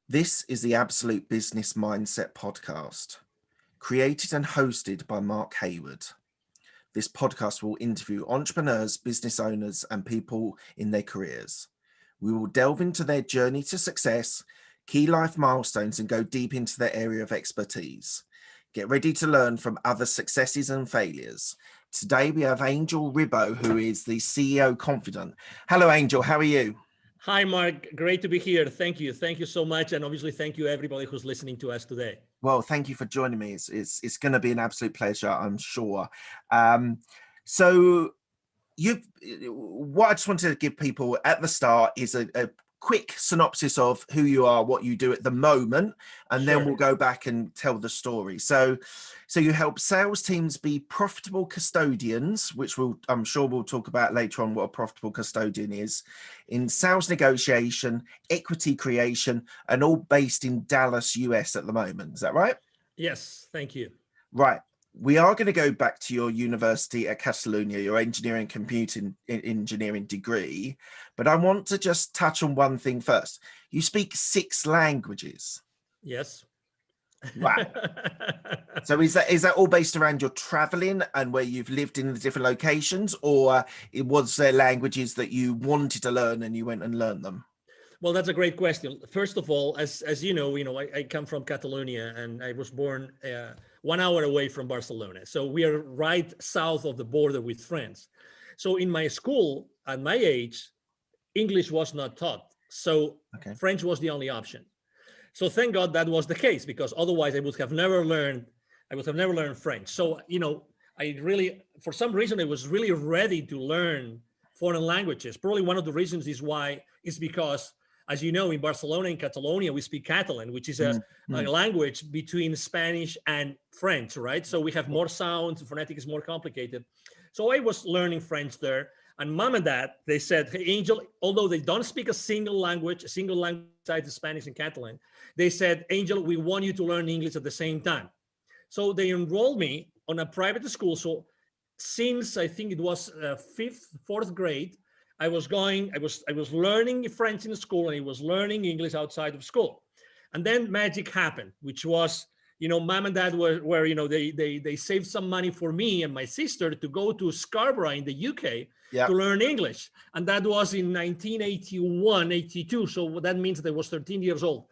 This is the Absolute Business Mindset podcast, created and hosted by Mark Hayward. This podcast will interview entrepreneurs, business owners, and people in their careers. We will delve into their journey to success, key life milestones, and go deep into their area of expertise. Get ready to learn from other successes and failures. Today we have Angel Ribo, who is the CEO Confidant. Hello, Angel. How are you? Hi, Mark. Great to be here. Thank you. Thank you so much. And obviously, thank you everybody who's listening to us today. Well, thank you for joining me. It's going to be an absolute pleasure, I'm sure. So what I just wanted to give people at the start is a quick synopsis of who you are, what you do at the moment, and then we'll go back and tell the story. So you help sales teams be profitable custodians, which I'm sure we'll talk about later on what a profitable custodian is, in sales negotiation, equity creation, and all based in Dallas, US at the moment. Is that right? Yes, thank you. Right. We are going to go back to your university at Catalonia, your engineering computing engineering degree, but I want to just touch on one thing first. You speak 6 languages. Yes. Wow. So is that all based around your traveling and where you've lived in the different locations, or it was there languages that you wanted to learn and you went and learned them? Well, that's a great question. First of all, as you know, I come from Catalonia and I was born 1 hour away from Barcelona. So we are right south of the border with France. So in my school, at my age, English was not taught. So French was the only option. So thank God that was the case, because otherwise I would have never learned French. So, I really, for some reason, I was really ready to learn foreign languages. Probably one of the reasons is because, as you know, in Barcelona and Catalonia, we speak Catalan, which is a language between Spanish and French, right? So we have more sounds, the phonetic is more complicated. So I was learning French there. And mom and dad, they said, hey, Angel, although they don't speak a single language besides Spanish and Catalan, they said, Angel, we want you to learn English at the same time. So they enrolled me on a private school. So since I think it was 4th grade, I was learning French in school and I was learning English outside of school. And then magic happened, which was, mom and dad were they saved some money for me and my sister to go to Scarborough in the UK to learn English. And that was in 1981, 82. So that means that I was 13 years old.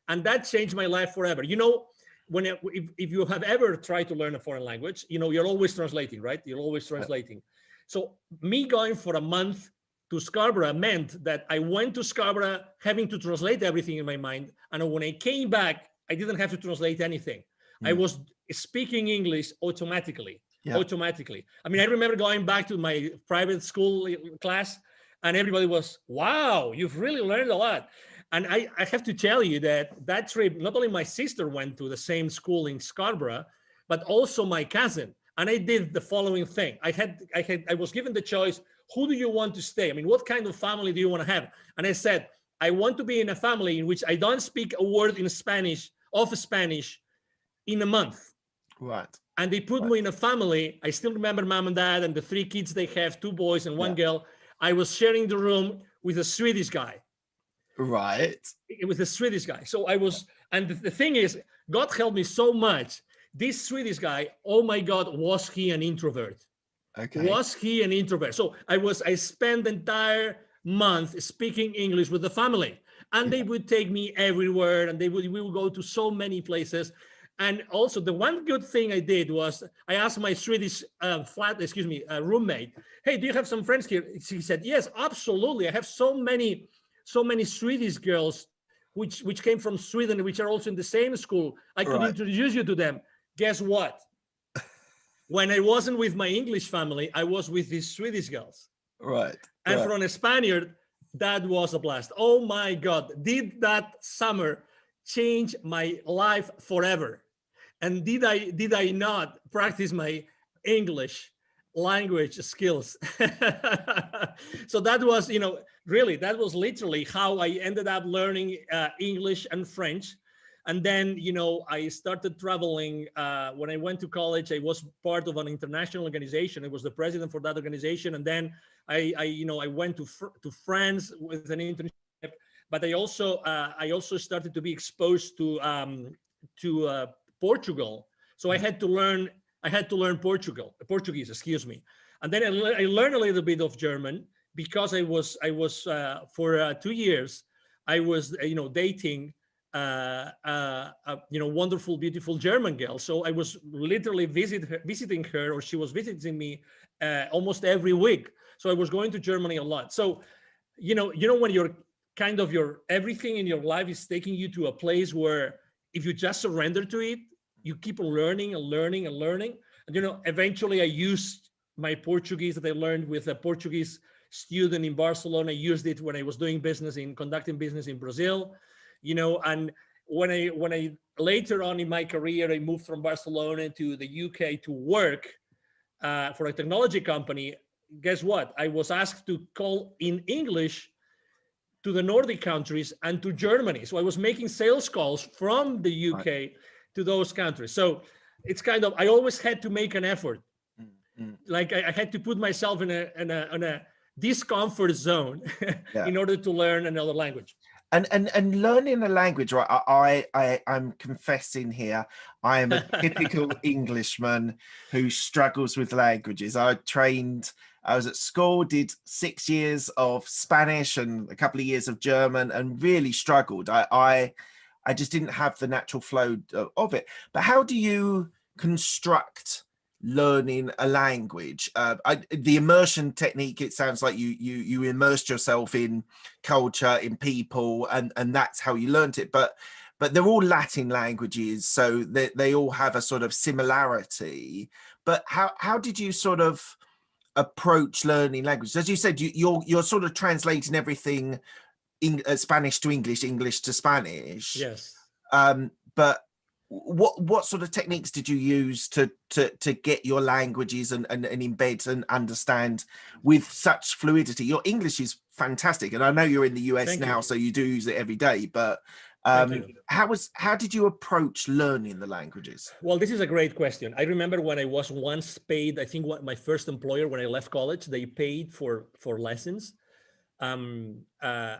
And that changed my life forever. If you have ever tried to learn a foreign language, you're always translating, right? You're always translating. So me going for a month to Scarborough meant that I went to Scarborough having to translate everything in my mind. And when I came back, I didn't have to translate anything. I was speaking English automatically. I mean, I remember going back to my private school class and everybody was, wow, you've really learned a lot. And I have to tell you that trip, not only my sister went to the same school in Scarborough, but also my cousin. And I did the following thing. I was given the choice, who do you want to stay? I mean, what kind of family do you want to have? And I said, I want to be in a family in which I don't speak a word in Spanish in a month. Right. And they put me in a family. I still remember mom and dad and the 3 kids they have, 2 boys and 1 girl. I was sharing the room with a Swedish guy. Right. It was a Swedish guy. So I was, and the thing is, God helped me so much. This Swedish guy, oh my God, was he an introvert? Okay. Was he an introvert? So I spent the entire month speaking English with the family, and they would take me everywhere, and we would go to so many places. And also the one good thing I did was I asked my Swedish roommate, hey, do you have some friends here? She said, yes, absolutely. I have so many Swedish girls which came from Sweden, which are also in the same school. I could introduce you to them. Guess what? When I wasn't with my English family, I was with these Swedish girls. Right. And for a Spaniard, that was a blast. Oh my God, did that summer change my life forever? And did I not practice my English language skills? So that was, really, that was literally how I ended up learning English and French. And then, I started traveling. When I went to college, I was part of an international organization. I was the president for that organization. And then I went to France with an internship. but I also started to be exposed to Portugal. So I had to learn Portuguese, excuse me. And then I learned a little bit of German because I was for 2 years I was dating wonderful, beautiful German girl. So I was literally visiting her, or she was visiting me almost every week. So I was going to Germany a lot. So when you're kind of everything in your life is taking you to a place where if you just surrender to it, you keep learning and learning and learning. And eventually I used my Portuguese that I learned with a Portuguese student in Barcelona. I used it when I was conducting business in Brazil, and when I later on in my career, I moved from Barcelona to the UK to work for a technology company. Guess what? I was asked to call in English to the Nordic countries and to Germany. So I was making sales calls from the UK to those countries. So it's kind of, I always had to make an effort. Like I had to put myself in a discomfort zone in order to learn another language. And learning a language, right? I'm confessing here, I am a typical Englishman who struggles with languages. I was at school, did 6 years of Spanish and a couple of years of German, and really struggled. I just didn't have the natural flow of it. But how do you construct learning a language? The immersion technique, it sounds like you immersed yourself in culture, in people, and that's how you learned it. But they're all Latin languages, so they all have a sort of similarity. But how did you sort of approach learning languages? As you said, you're sort of translating everything Spanish to English, English to Spanish. Yes. But what sort of techniques did you use to get your languages and embed and understand with such fluidity? Your English is fantastic, and I know you're in the US now, so you do use it every day. But how did you approach learning the languages? Well, this is a great question. I remember when I was once paid, I think my first employer, when I left college, they paid for lessons. I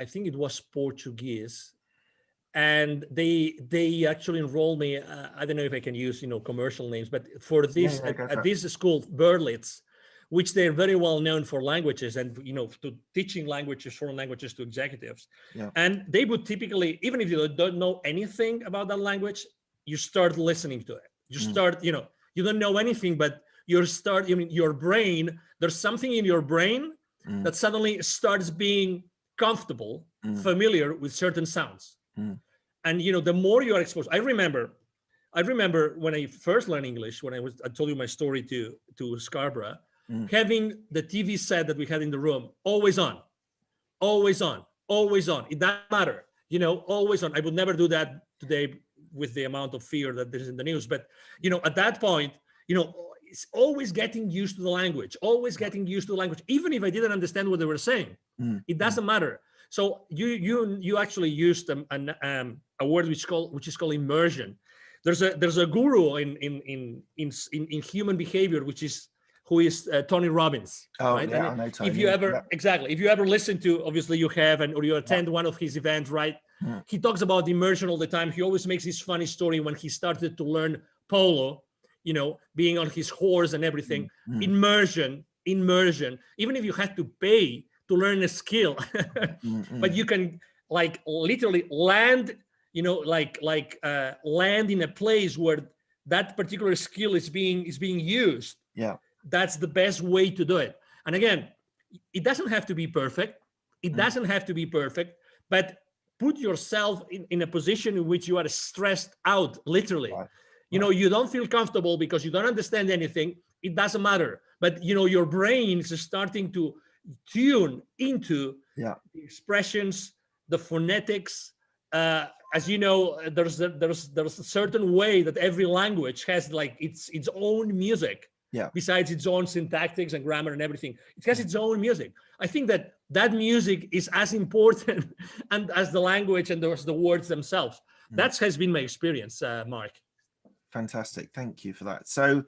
think it was Portuguese. And they actually enrolled me. I don't know if I can use commercial names, but for this at this school, Berlitz, which they're very well known for languages and to teaching languages, foreign languages to executives. Yeah. And they would typically, even if you don't know anything about that language, you start listening to it. You start, you don't know anything, but your brain. There's something in your brain that suddenly starts being comfortable, familiar with certain sounds. And the more you are exposed, I remember when I first learned English, when I told you my story to Scarborough, having the TV set that we had in the room always on. It doesn't matter, always on. I would never do that today with the amount of fear that there's in the news. But at that point, it's always getting used to the language, even if I didn't understand what they were saying. It doesn't matter. So you actually used a word which is called immersion. There's a guru in human behavior, who is Tony Robbins. Oh, right? Yeah, I know Tony. If you ever listen to, obviously you have, or you attend one of his events, right? He talks about immersion all the time. He always makes this funny story when he started to learn polo, being on his horse and everything. Immersion. Even if you had to pay to learn a skill, but you can literally land, land in a place where that particular skill is being used. Yeah, that's the best way to do it. And again, it doesn't have to be perfect. But put yourself in a position in which you are stressed out, literally. Right. You don't feel comfortable because you don't understand anything. It doesn't matter. But your brain is starting to tune into the expressions, the phonetics. As you know, there's a certain way that every language has its own music. Yeah. Besides its own syntactics and grammar and everything, it has its own music. I think that music is as important and as the language and the words themselves. That has been my experience, Mark. Fantastic. Thank you for that. So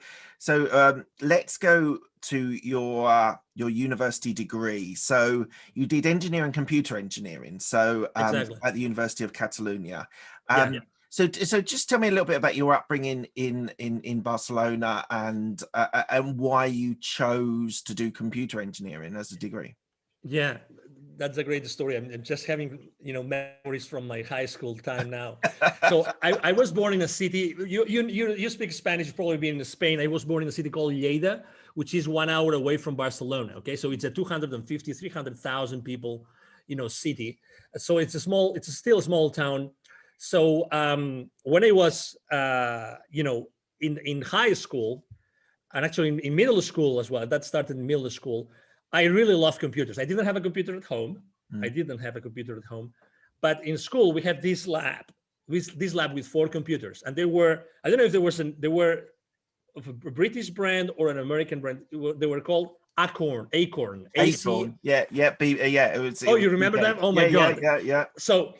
let's go to your university degree. So you did engineering, computer engineering. So Exactly. at the University of Catalonia. Yeah, yeah. So just tell me a little bit about your upbringing in Barcelona and why you chose to do computer engineering as a degree. Yeah, that's a great story. I'm just having, memories from my high school time now. So I was born in a city. You speak Spanish. You've probably been in Spain. I was born in a city called Lleida, which is 1 hour away from Barcelona. Okay, so it's a 250, 300,000 people, city. So it's still a small town. So when I was, in high school, and actually in middle school as well, that started in middle school, I really loved computers. I didn't have a computer at home. But in school we had this lab with 4 computers, and I don't know if they were of a British brand or an American brand. They were called Acorn. Acorn. Yeah. It was. Oh, you remember that? Oh my God. Yeah. So,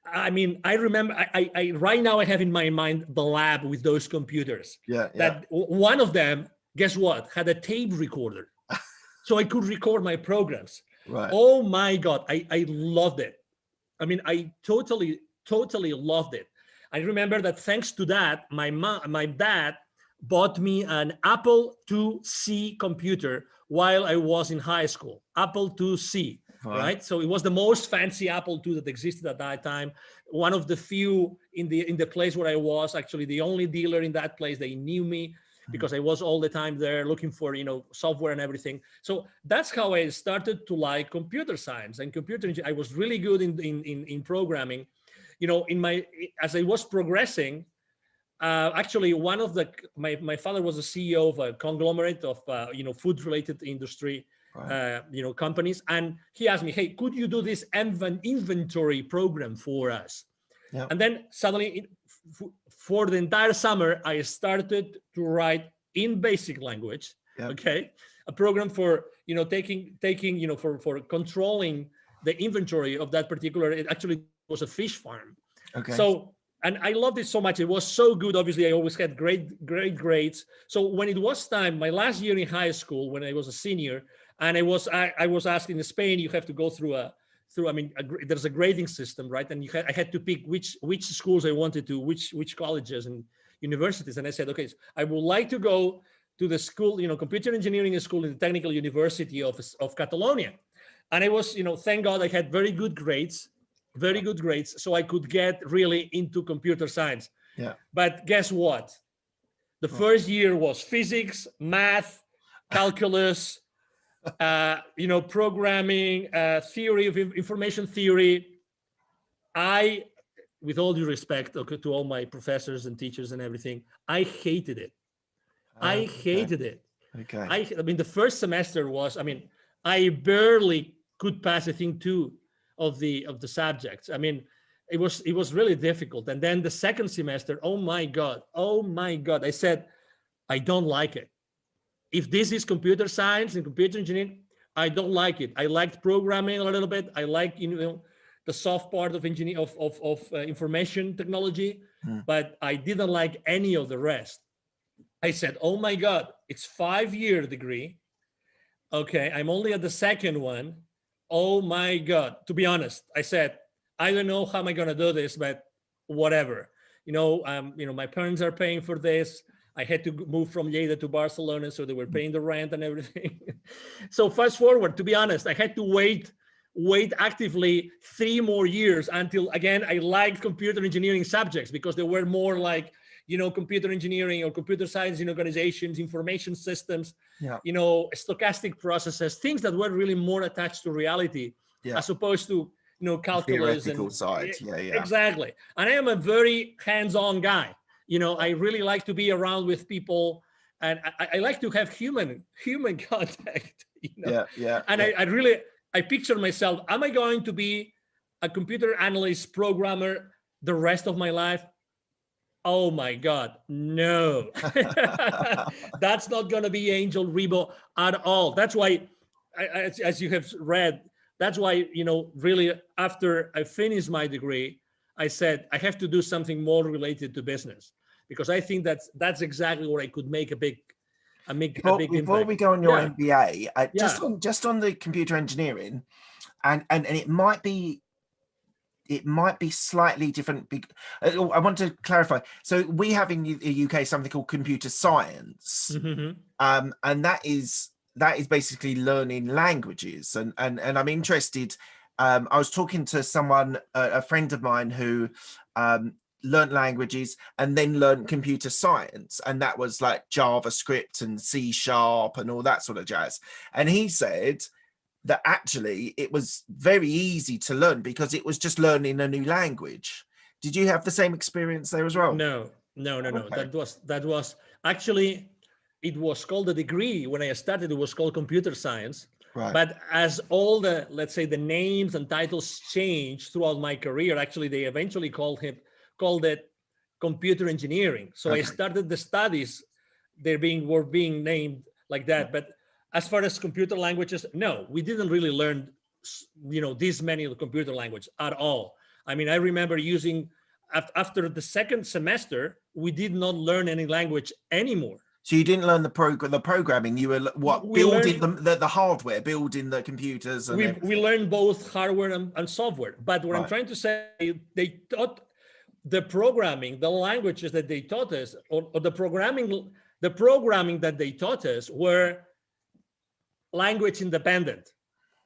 I mean, I remember. I right now I have in my mind the lab with those computers. Yeah. That one of them, guess what, had a tape recorder, so I could record my programs. Right. Oh my God, I loved it. I mean, I totally loved it. I remember that thanks to that, my dad bought me an Apple IIc computer while I was in high school. Apple IIc, right? So it was the most fancy Apple II that existed at that time. One of the few in the place where I was, actually the only dealer in that place. They knew me because I was all the time there looking for, software and everything. So that's how I started to like computer science and computer engineering. I was really good in programming. As I was progressing, actually one of my father was a CEO of a conglomerate of food related industry, companies, and he asked me, hey, could you do this inventory program for us? Yeah. And then suddenly for the entire summer I started to write in basic language, a program for taking for controlling the inventory of that particular, it actually was a fish farm. So, and I loved it so much. It was so good. Obviously, I always had great grades. So when it was time, my last year in high school, when I was a senior, and I was asked in Spain, you have to go through there's a grading system, right? And I had to pick which schools I wanted to, which colleges and universities. And I said, okay, so I would like to go to the school, computer engineering school in the Technical University of Catalonia. And I was, thank God I had very good grades, so I could get really into computer science. Yeah. But guess what? The first year was physics, math, calculus, programming, theory of information theory. With all due respect to all my professors and teachers and everything, I hated it. I hated it. Okay. I mean, the first semester was, I barely could pass, I think, 2 of the subjects. I mean, it was really difficult. And then the second semester, oh my God, I said, I don't like it. If this is computer science and computer engineering, I don't like it. I liked programming a little bit. I like, the soft part of engineering, of information technology, but I didn't like any of the rest. I said, oh my God, it's 5-year degree. Okay, I'm only at the second one. Oh my God. To be honest, I said, I don't know how am I going to do this, but whatever. My parents are paying for this. I had to move from Lleida to Barcelona, so they were paying the rent and everything. So fast forward, to be honest, I had to wait actively 3 more years until, again, I liked computer engineering subjects because they were more like, computer engineering or computer science in organizations, information systems, stochastic processes, things that were really more attached to reality, as opposed to, calculus and side. Exactly. And I am a very hands-on guy. I really like to be around with people, and I like to have human contact. And I picture myself, am I going to be a computer analyst programmer the rest of my life? Oh my God, no. That's not going to be Angel Ribo at all. That's why, as you have read, that's why, really after I finished my degree, I said, I have to do something more related to business, because I think that's exactly where I could make a big Before impact. we go on your Yeah. MBA, Yeah. just on the computer engineering, and it might be slightly different. I want to clarify. So we have in the UK something called computer science, and that is basically learning languages. And I'm interested. I was talking to someone, a friend of mine, who learned languages and then learned computer science, and that was like JavaScript and C# and all that sort of jazz. And he said that actually it was very easy to learn because it was just learning a new language. Did you have the same experience there as well? No. Okay. That was actually, it was called a degree when I started. It was called computer science. Right. But as all the, let's say, the names and titles changed throughout my career, actually they eventually called it computer engineering. So Okay. I started the studies, were being named like that. Right. But as far as computer languages, no, we didn't really learn, this many of the computer language at all. I mean, I remember using, after the second semester, we did not learn any language anymore. So you didn't learn the programming. You were building the hardware, building the computers, and we learned both hardware and software. But what I'm trying to say, they taught the programming, the languages that they taught us, or the programming that they taught us were language independent.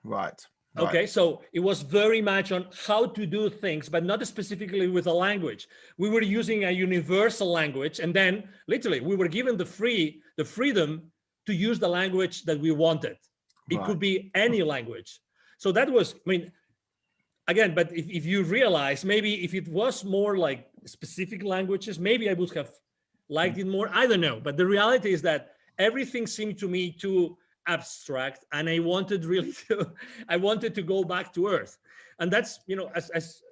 Right. Okay, so it was very much on how to do things, but not specifically with a language. We were using a universal language, and then literally we were given the freedom to use the language that we wanted. It could be any language. So that was, I mean, again, but if you realize, maybe if it was more like specific languages, maybe I would have liked it more. I don't know. But the reality is that everything seemed to me too abstract, and I wanted to go back to earth. And that's, as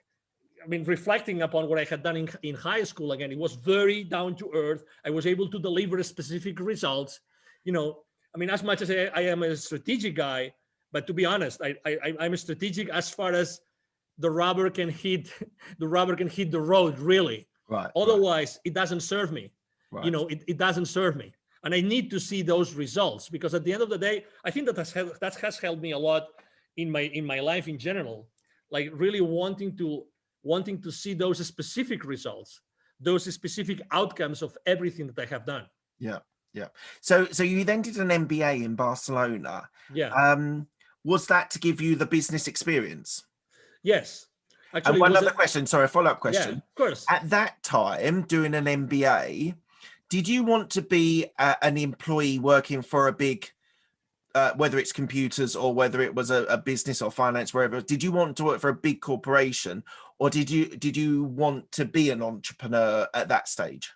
I mean, reflecting upon what I had done in high school, again, it was very down to earth. I was able to deliver specific results. I mean, as much as I am a strategic guy, but to be honest, I'm a strategic as far as the rubber can hit the road, really. Right. Otherwise, it doesn't serve me. Right. It doesn't serve me. And I need to see those results, because at the end of the day, I think that has helped me a lot in my life in general, like really wanting to see those specific results, those specific outcomes of everything that I have done. Yeah. So you then did an MBA in Barcelona. Yeah. Was that to give you the business experience? Yes. Actually, and one other question, sorry, a follow-up question. Yeah, of course. At that time, doing an MBA, did you want to be an employee working for a big, whether it's computers or whether it was a business or finance, wherever? Did you want to work for a big corporation, or did you want to be an entrepreneur at that stage?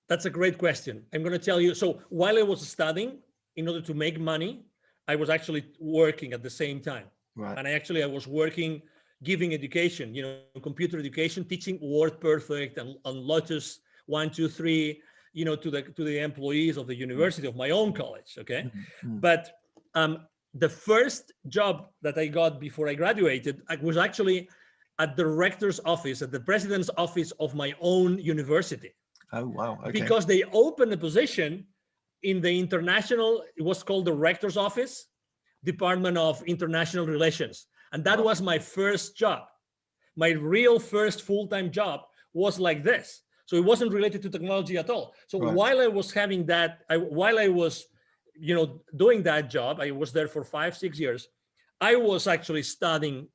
That's a great question. I'm going to tell you. So while I was studying, in order to make money, I was actually working at the same time. Right. And I was working, giving education, computer education, teaching WordPerfect and Lotus 1, 2, 3, to the employees of the university of my own college. Okay. Mm-hmm. But the first job that I got before I graduated, I was actually at the rector's office, at the president's office of my own university. Oh, wow. Okay. Because they opened a position in the international, it was called the rector's office, Department of International Relations. And that was my first job. My real first full-time job was like this. So it wasn't related to technology at all. So while I was having that, while I was, doing that job, I was there for 5-6 years. I was actually studying,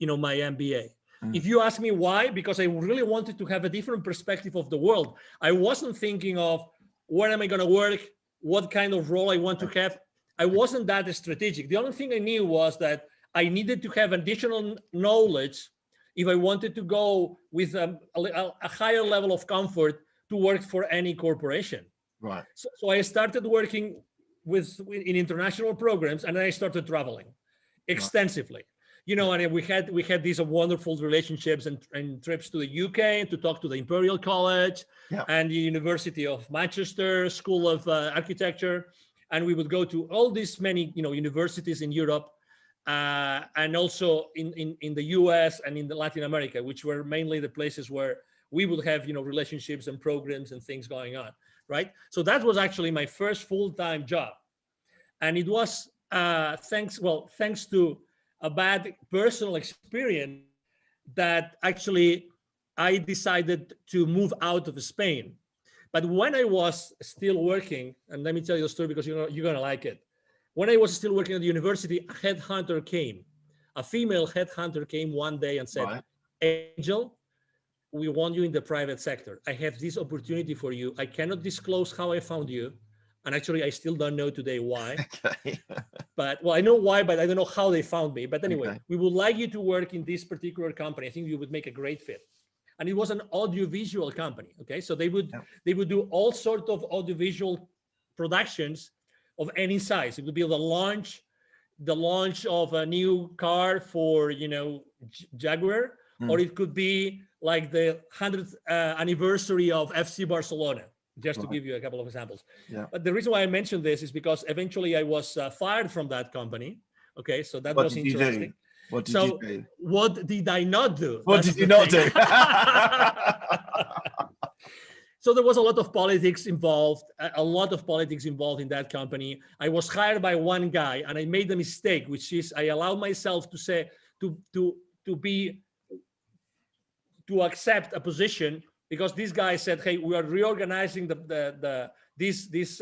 my MBA. If you ask me why, because I really wanted to have a different perspective of the world. I wasn't thinking of where am I going to work, what kind of role I want to have. I wasn't that strategic. The only thing I knew was that I needed to have additional knowledge if I wanted to go with a higher level of comfort to work for any corporation. Right. So I started working in international programs, and then I started traveling extensively. And we had these wonderful relationships and trips to the UK to talk to the Imperial College and the University of Manchester School of Architecture. And we would go to all these many, universities in Europe, and also in the US and in Latin America, which were mainly the places where we would have, relationships and programs and things going on, right? So that was actually my first full-time job. And it was thanks to a bad personal experience that actually I decided to move out of Spain. But when I was still working, and let me tell you the story because you're going to like it. When I was still working at the university, a headhunter came. A female headhunter came one day and said, Angel, we want you in the private sector. I have this opportunity for you. I cannot disclose how I found you. And actually, I still don't know today why. Okay. But, well, I know why, but I don't know how they found me. But anyway, we would like you to work in this particular company. I think you would make a great fit. And it was an audiovisual company. Okay, so they would do all sorts of audiovisual productions of any size. It would be the launch of a new car for Jaguar, or it could be like the 100th anniversary of FC Barcelona, just to give you a couple of examples. But the reason why I mentioned this is because eventually I was fired from that company. Okay, so that was interesting. What did you do? What did I not do? What did you not do? So there was a lot of politics involved in that company. I was hired by one guy, and I made the mistake, which is I allowed myself to say to accept a position because this guy said, "Hey, we are reorganizing this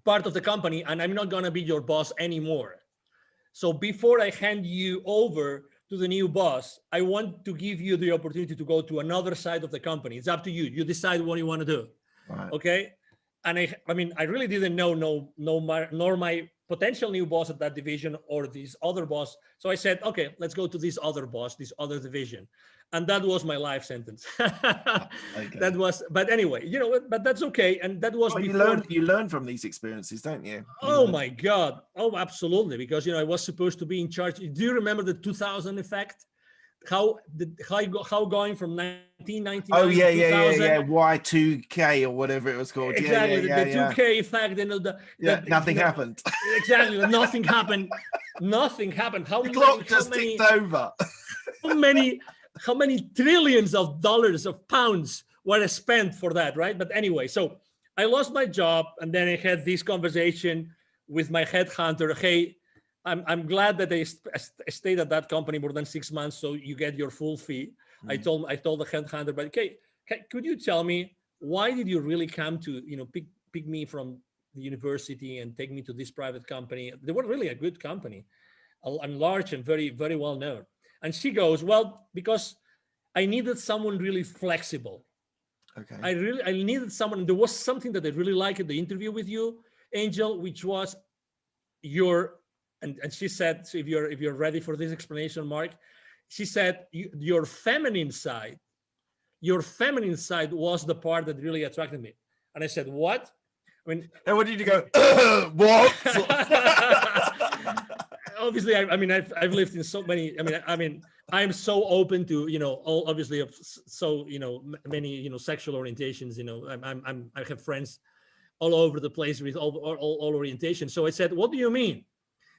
part of the company, and I'm not going to be your boss anymore. So before I hand you over to the new boss, I want to give you the opportunity to go to another side of the company. It's up to you. You decide what you want to do." Right. Okay. And I really didn't know nor my potential new boss at that division or this other boss. So I said, okay, let's go to this other boss, this other division. And that was my life sentence. Okay. That was, but anyway, but that's okay. And that was before. You learn from these experiences, don't you? My God. Oh, absolutely. Because, I was supposed to be in charge. Do you remember the 2000 effect? How going from 1999 to 2000? Yeah. Y2K or whatever it was called. Exactly. The 2K effect. Nothing happened. Exactly. Nothing happened. Nothing happened. The clock just ticked over. How many trillions of dollars, of pounds were spent for that, right? But anyway, so I lost my job, and then I had this conversation with my headhunter. Hey, I'm glad that they stayed at that company more than 6 months, so you get your full fee. I told the headhunter, but okay, could you tell me why did you really come to pick me from the university and take me to this private company? They were really a good company, and large and very, very well known. And she goes, well, because I needed someone really flexible. Okay. I needed someone. There was something that I really liked at the interview with you, Angel, which was and she said, so if you're ready for this explanation, Mark, she said your feminine side was the part that really attracted me. And I said, what? And what did you go? What? Obviously, I've lived in so many. I'm so open to all obviously of so many sexual orientations. I have friends all over the place with all orientations. So I said, what do you mean,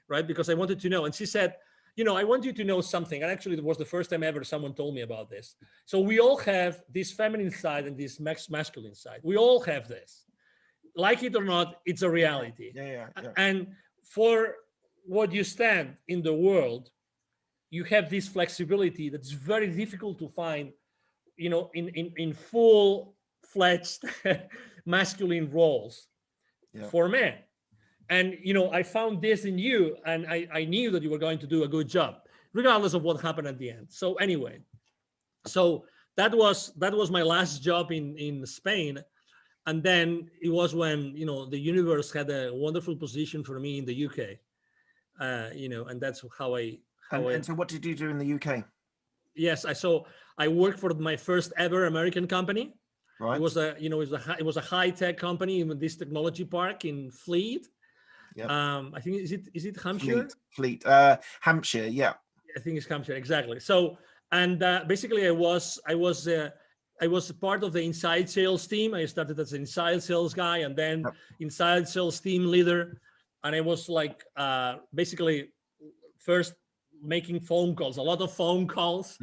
right? Because I wanted to know. And she said, I want you to know something. And actually, it was the first time ever someone told me about this. So we all have this feminine side and this masculine side. We all have this. Like it or not, it's a reality. Yeah. And for what you stand in the world, you have this flexibility that's very difficult to find, in full-fledged masculine roles for men. And, I found this in you, and I knew that you were going to do a good job, regardless of what happened at the end. So anyway, that was my last job in Spain. And then it was when, the universe had a wonderful position for me in the UK. And that's how I. And so what did you do in the UK? Yes, I worked for my first ever American company. Right. It was a high-tech company in this technology park in Fleet. Yeah. I think is it Hampshire? Fleet. Hampshire. Yeah. I think it's Hampshire, exactly. So, and basically I was part of the inside sales team. I started as an inside sales guy, and then inside sales team leader. And I was like, basically first making phone calls, a lot of phone calls,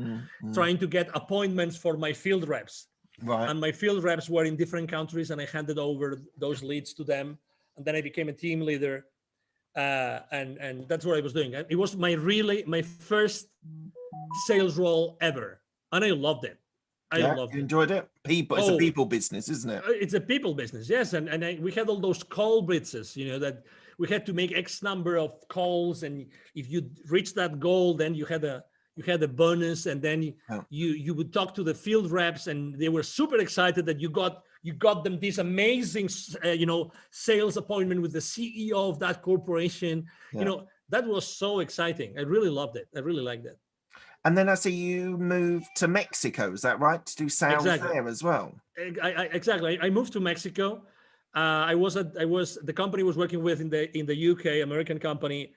trying to get appointments for my field reps. Right. And my field reps were in different countries, and I handed over those leads to them. And then I became a team leader. And that's what I was doing. It was my first sales role ever. And I loved it. I loved you it. enjoyed it? It's a people business, isn't it? It's a people business, yes. And we had all those call blitzes, that we had to make X number of calls, and if you reach that goal, then you had a bonus, and then you would talk to the field reps, and they were super excited that you got them this amazing sales appointment with the CEO of that corporation. That was so exciting. I really loved it. I really liked it. And then I see you moved to Mexico. Is that right? To do sales there as well? Exactly. I moved to Mexico. The company I was working with in the UK, American company.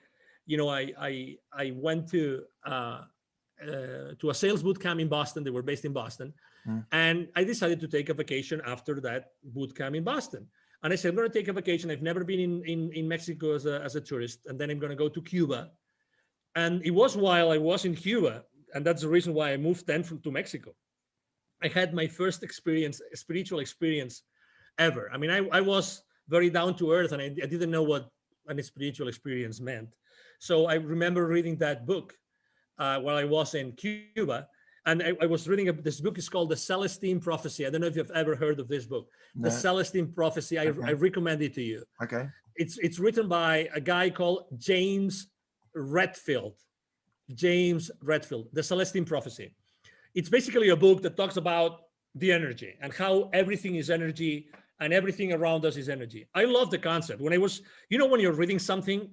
I went to a sales boot camp in Boston. They were based in Boston. And I decided to take a vacation after that boot camp in Boston. And I said, I'm going to take a vacation. I've never been in Mexico as a tourist. And then I'm going to go to Cuba. And it was while I was in Cuba, and that's the reason why I moved then to Mexico. I had my first spiritual experience ever. I mean, I was very down to earth, and I didn't know what a spiritual experience meant. So I remember reading that book while I was in Cuba. And I was reading this book. Is called The Selfesteem Prophecy. I don't know if you've ever heard of this book. No. The Selfesteem Prophecy. I recommend it to you. Okay. It's written by a guy called James Redfield. The Selfesteem Prophecy. It's basically a book that talks about the energy and how everything is energy and everything around us is energy. I love the concept. When when you're reading something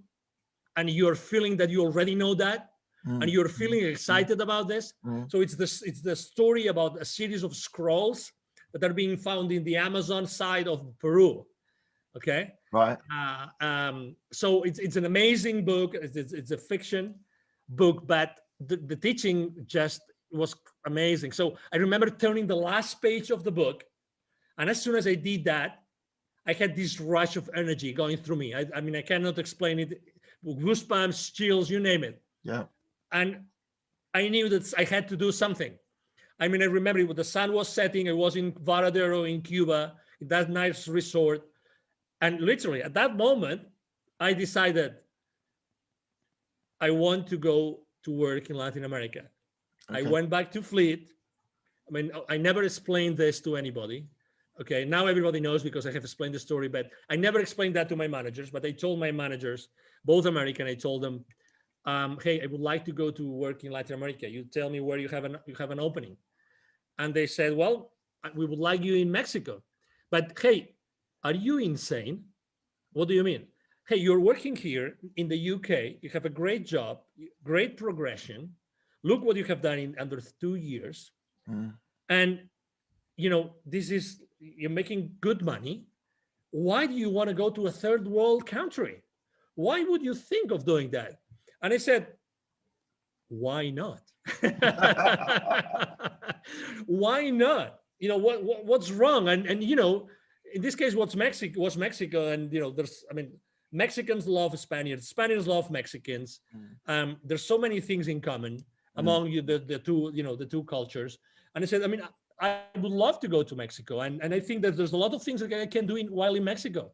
and you're feeling that you already know that, and you're feeling excited about this. So it's the story about a series of scrolls that are being found in the Amazon side of Peru. Okay. Right. So it's an amazing book. It's a fiction book, but the teaching just was amazing. So I remember turning the last page of the book, and as soon as I did that, I had this rush of energy going through me. I mean, I cannot explain it. Goosebumps, chills, you name it. Yeah. And I knew that I had to do something. I mean, I remember when the sun was setting. I was in Varadero in Cuba, in that nice resort. And literally at that moment, I decided I want to go to work in Latin America. Okay. I went back to Fleet. I mean, I never explained this to anybody. Okay, now everybody knows because I have explained the story, but I never explained that to my managers. But I told my managers, both American, I told them, hey, I would like to go to work in Latin America. You tell me where you have an opening. And they said, well, we would like you in Mexico. But hey, are you insane? What do you mean? Hey, you're working here in the UK. You have a great job, great progression. Look what you have done in under 2 years. And, you're making good money. Why do you want to go to a third world country? Why would you think of doing that? And I said, why not? Why not? What's wrong? And in this case, was Mexico. And, Mexicans love Spaniards. Spaniards love Mexicans. There's so many things in common among the two cultures. And I said, I would love to go to Mexico. And I think that there's a lot of things that I can do while in Mexico.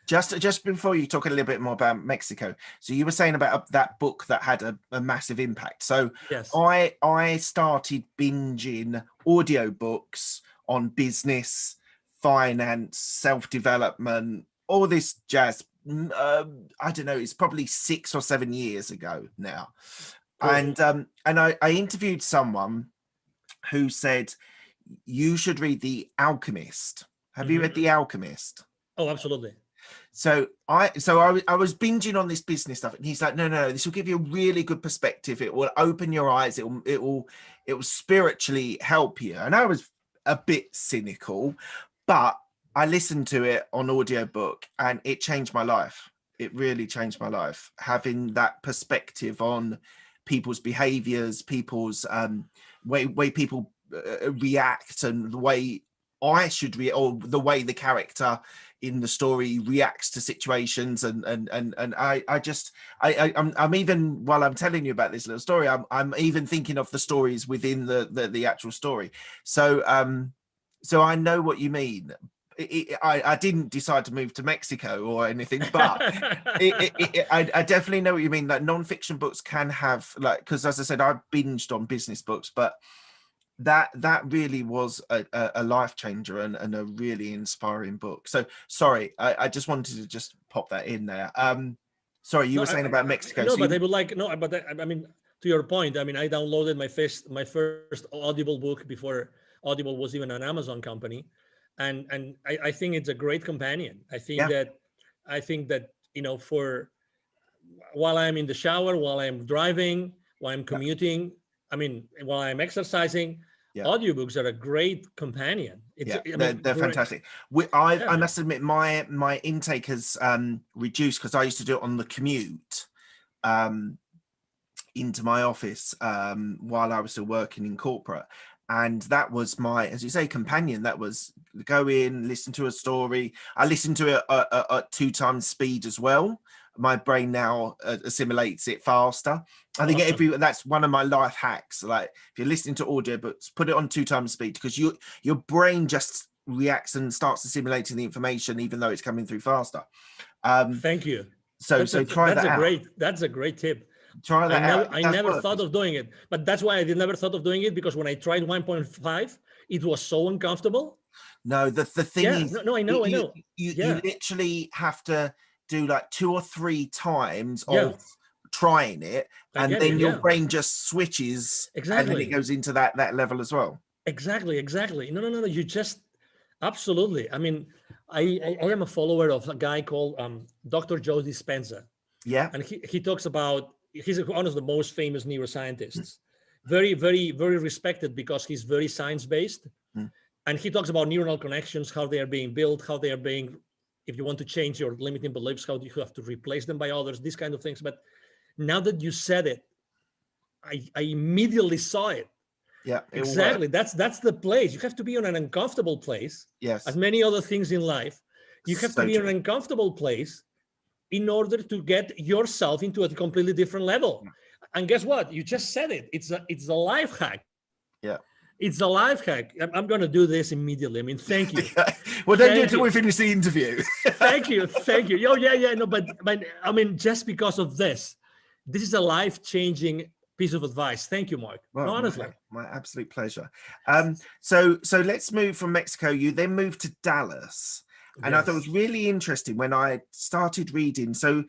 Just before you talk a little bit more about Mexico, so you were saying about that book that had a massive impact. So yes. I started binging audiobooks on business, finance, self-development, all this jazz. I don't know, it's probably 6 or 7 years ago now. Cool. And I interviewed someone who said, you should read The Alchemist. Have you read The Alchemist? Oh, absolutely. So I was binging on this business stuff, and he's like, no, this will give you a really good perspective. It will open your eyes. It will spiritually help you. And I was a bit cynical, but I listened to it on audiobook, and it changed my life. It really changed my life, having that perspective on people's behaviors, people's way people react, and the way I should or the way the character in the story reacts to situations, and I'm even, while I'm telling you about this little story, I'm even thinking of the stories within the actual story. So so I know what you mean. I didn't decide to move to Mexico or anything, but I definitely know what you mean. Like non-fiction books can have, like, because as I said, I binged on business books, but that really was a life changer and a really inspiring book. So sorry, I just wanted to just pop that in there. Sorry, you were saying about Mexico. No, so but I would like, no, but I mean, to your point, I mean, I downloaded my first Audible book before Audible was even an Amazon company, and I think it's a great companion. I think that for while I'm in the shower, while I'm driving, while I'm commuting, I mean, while I'm exercising, audiobooks are a great companion. They're fantastic. I must admit, my intake has reduced, because I used to do it on the commute into my office while I was still working in corporate, and that was my, as you say, companion. That was go in, listen to a story. I listened to it at 2 times speed as well. My brain now assimilates it faster. I think that's one of my life hacks. Like if you're listening to audiobooks, put it on 2 times speed, because your brain just reacts and starts assimilating the information even though it's coming through faster. Thank you. So try that out. That's a great tip. Try that out. I never thought of doing it, but that's why I never thought of doing it, because when I tried 1.5, it was so uncomfortable. No, the thing is, no, I know. You literally have to do like 2 or 3 times of trying it, and then your brain just switches, and then it goes into that level as well. Exactly. No, you just absolutely. I mean, I am a follower of a guy called Dr. Joe Dispenza. And he talks about, he's one of the most famous neuroscientists, very, very, very respected, because he's very science-based. And he talks about neuronal connections, how they are being built, how they are being, if you want to change your limiting beliefs, how do you have to replace them by others, these kind of things. But now that you said it, I immediately saw it. Exactly. That's the place. You have to be on an uncomfortable place. As many other things in life, you have to be in an uncomfortable place in order to get yourself into a completely different level. And guess what? You just said it. It's a life hack. It's a life hack. I'm going to do this immediately. I mean, thank you. Well, don't do it until we finish the interview. Thank you. Oh, yeah. No, but I mean, just because of this is a life-changing piece of advice. Thank you, Mark. Well, no, honestly. My absolute pleasure. So let's move from Mexico. You then moved to Dallas. And I thought it was really interesting when I started reading. So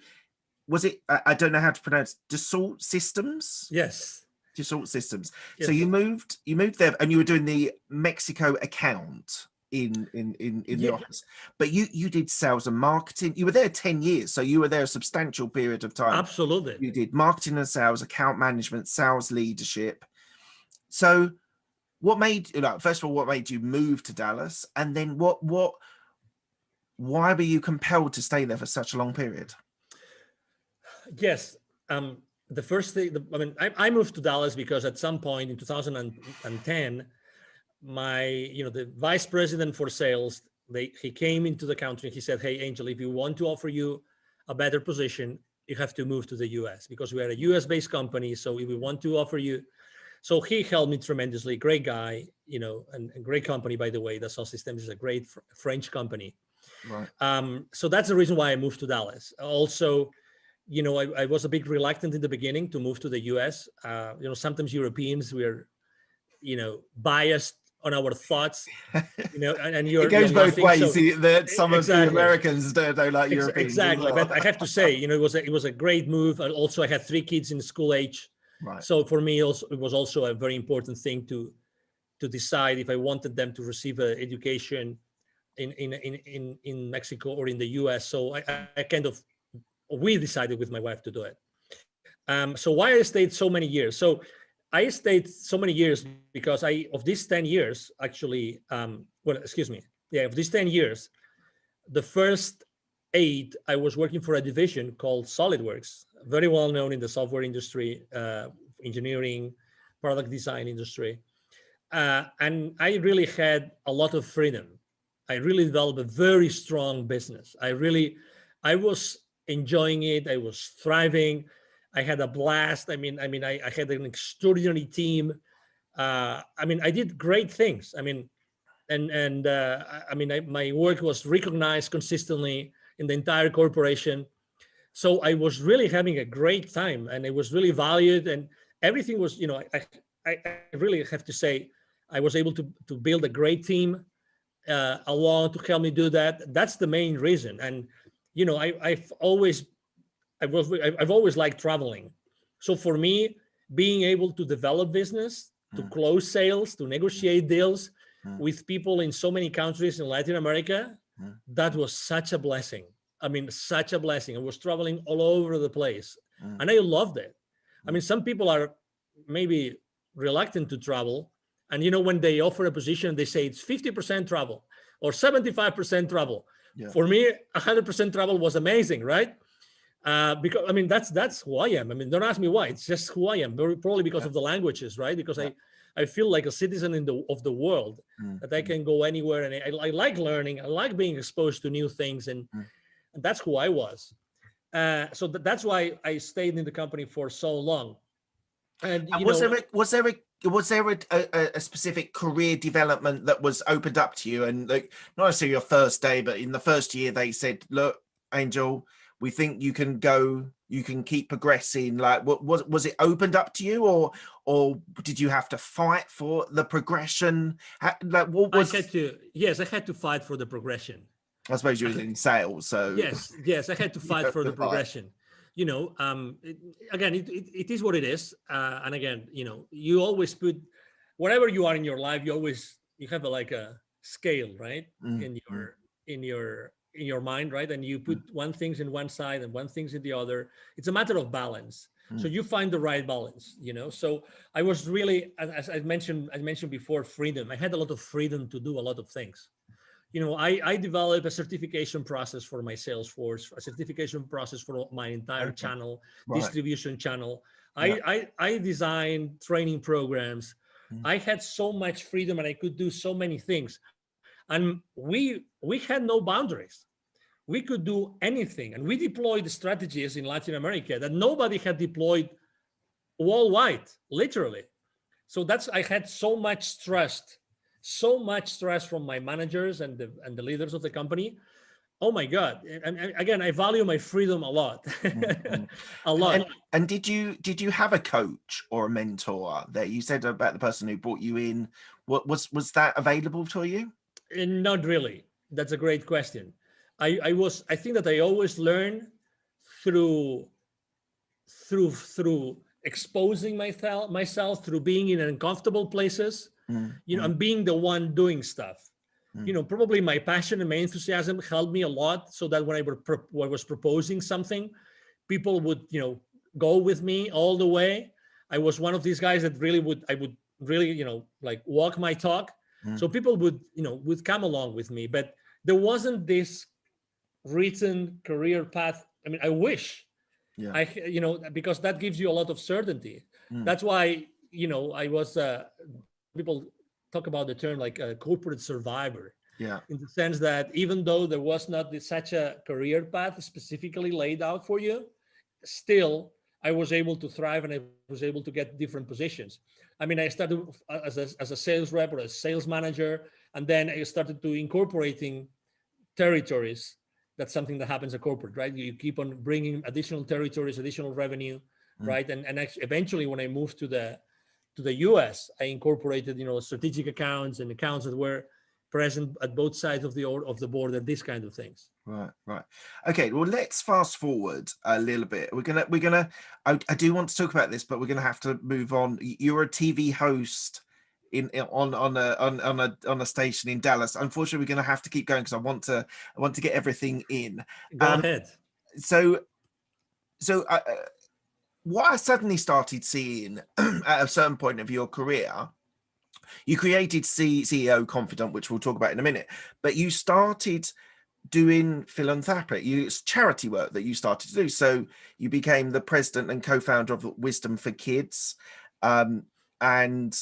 was it, I don't know how to pronounce, Dassault Systems? Yes. Dassault Systems. Yes. So you moved there, and you were doing the Mexico account in the office. But you did sales and marketing. You were there 10 years. So you were there a substantial period of time. Absolutely. You did marketing and sales, account management, sales leadership. So what made, first of all, what made you move to Dallas? And then why were you compelled to stay there for such a long period? Yes. The first thing, I moved to Dallas because at some point in 2010, the vice president for sales, he came into the country and he said, "Hey, Angel, if you want to offer you a better position, you have to move to the US, because we are a US-based company. So if we want to offer you," so he helped me tremendously. Great guy, and great company, by the way. The Selfesteem is a great French company. Right. So that's the reason why I moved to Dallas. Also, I was a bit reluctant in the beginning to move to the US. Sometimes Europeans, we're, biased on our thoughts, and it goes both ways. So, some of the Americans don't like Europeans. Exactly. Well. But I have to say, it was a great move. And also I had 3 kids in school age. Right. So for me also, it was also a very important thing to decide if I wanted them to receive an education in Mexico or in the US. So we decided with my wife to do it. So why I stayed so many years? So I stayed so many years because of these 10 years, actually, of these 10 years, the first 8, I was working for a division called SolidWorks, very well known in the software industry, engineering, product design industry. And I really had a lot of freedom. I really developed a very strong business. I was enjoying it. I was thriving. I had a blast. I had an extraordinary team. I did great things. My work was recognized consistently in the entire corporation. So I was really having a great time, and it was really valued, and everything was, I really have to say, I was able to build a great team along to help me do that. That's the main reason. And, I've always liked traveling. So for me, being able to develop business, to close sales, to negotiate deals with people in so many countries in Latin America, that was such a blessing. Such a blessing. I was traveling all over the place, and I loved it. Some people are maybe reluctant to travel, and when they offer a position, they say it's 50% travel or 75% travel. Yeah. For me, 100% travel was amazing, right? Because that's who I am. Don't ask me why. It's just who I am. Probably because of the languages, right? Because I feel like a citizen of the world, that I can go anywhere, and I like learning. I like being exposed to new things, and that's who I was. So that's why I stayed in the company for so long. And was there a specific career development that was opened up to you? And like, not necessarily your first day, but in the first year, they said, "Look, Angel, we think you can keep progressing." Like, what was it opened up to you, or did you have to fight for the progression? Like, what was? I had to fight for the progression. I suppose you were in sales, so yes, I had to fight for the progression. Again, it is what it is, and again, you always put wherever you are in your life, you have a scale, right? In your mind, right? And you put one things in one side and one things in the other. It's a matter of balance. So you find the right balance, So I was really, as I mentioned before, freedom. I had a lot of freedom to do a lot of things. I developed a certification process for my sales force, a certification process for my entire channel, distribution channel. I designed training programs. I had so much freedom, and I could do so many things. And we had no boundaries. We could do anything. And we deployed strategies in Latin America that nobody had deployed worldwide, literally. So I had so much trust from my managers and the leaders of the company. Oh my God. And again, I value my freedom a lot. A lot. And did you have a coach or a mentor there? You said about the person who brought you in. What was that available to you? Not really. That's a great question. I think that I always learn through exposing myself, through being in uncomfortable places, and being the one doing stuff. Probably my passion and my enthusiasm helped me a lot, so that when I was proposing something, people would, go with me all the way. I was one of these guys that I would really, walk my talk. So people would come along with me, but there wasn't this written career path. I wish, because that gives you a lot of certainty. That's why, I was, people talk about the term like a corporate survivor. Yeah. In the sense that even though there was not such a career path specifically laid out for you, still I was able to thrive, and I was able to get different positions. I started as a sales rep or a sales manager, and then I started to incorporating territories. That's something that happens at corporate, right? You keep on bringing additional territories, additional revenue, right? And eventually, when I moved to the US, I incorporated, strategic accounts and accounts that were present at both sides of the board, and these kind of things. Right. Okay. Well, let's fast forward a little bit. I do want to talk about this, but we're gonna have to move on. You're a TV host on a station in Dallas. Unfortunately, we're going to have to keep going because I want to get everything in. Go ahead. So what I suddenly started seeing at a certain point of your career, you created CEO Confidant, which we'll talk about in a minute, but you started doing philanthropy. It's charity work that you started to do. So you became the president and co-founder of Wisdom for Kids, and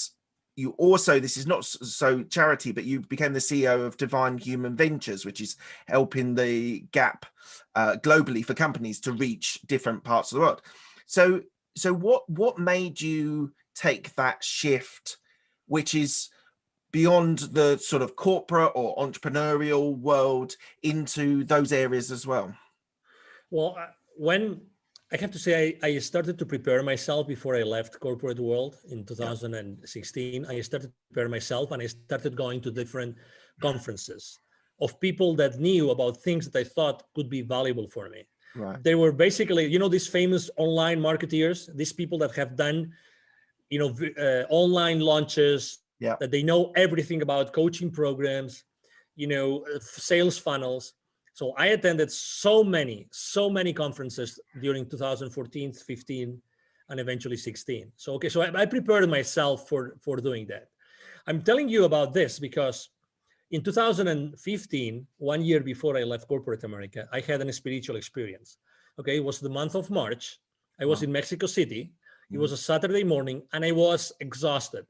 you also, this is not so charity, but you became the CEO of Divine Human Ventures, which is helping the gap globally for companies to reach different parts of the world. So what made you take that shift, which is beyond the sort of corporate or entrepreneurial world, into those areas as well? Well, when I have to say, I started to prepare myself before I left corporate world in 2016. I started to prepare myself, and I started going to different conferences of people that knew about things that I thought could be valuable for me. Right. They were basically, these famous online marketeers, these people that have done, online launches, that they know everything about coaching programs, sales funnels. So I attended so many conferences during 2014, 15, and eventually 16. So I prepared myself for doing that. I'm telling you about this because in 2015, 1 year before I left corporate America, I had a spiritual experience. Okay, it was the month of March. I was in Mexico City. It was a Saturday morning, and I was exhausted.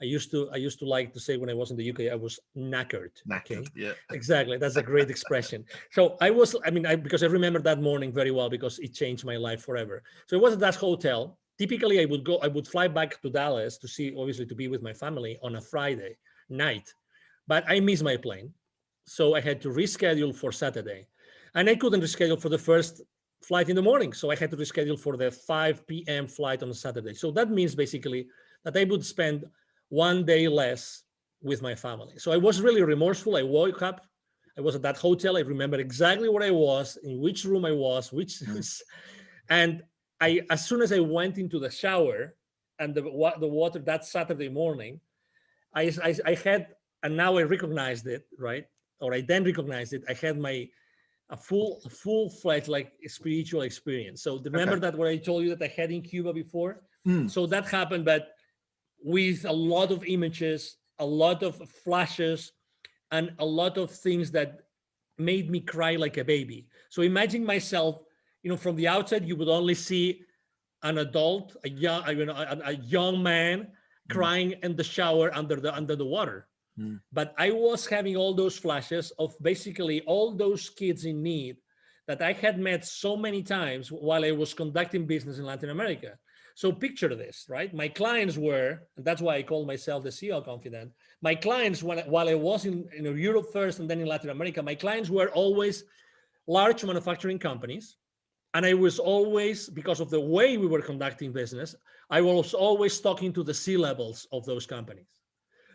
I used to like to say when I was in the UK, I was knackered. Okay, yeah, exactly. That's a great expression. So because I remember that morning very well because it changed my life forever. So it was at that hotel. Typically, I would fly back to Dallas to be with my family on a Friday night, but I missed my plane, so I had to reschedule for Saturday, and I couldn't reschedule for the first flight in the morning, so I had to reschedule for the 5 p.m. flight on Saturday. So that means basically that I would spend 1 day less with my family. So I was really remorseful. I woke up, I was at that hotel. I remember exactly where I was, in which room I was, and as soon as I went into the shower and the water that Saturday morning, I had, and now I recognized it, right? Or I then recognized it. I had a full-fledged like spiritual experience. So remember that what I told you that I had in Cuba before? So that happened, but with a lot of images, a lot of flashes, and a lot of things that made me cry like a baby. So imagine myself, from the outside, you would only see an adult, a young man crying in the shower under the water. But I was having all those flashes of basically all those kids in need that I had met so many times while I was conducting business in Latin America. So picture this, right? My clients were, and that's why I call myself the CEO Confidant. My clients, while I was in Europe first and then in Latin America, my clients were always large manufacturing companies. And I was always, because of the way we were conducting business, I was always talking to the C-levels of those companies.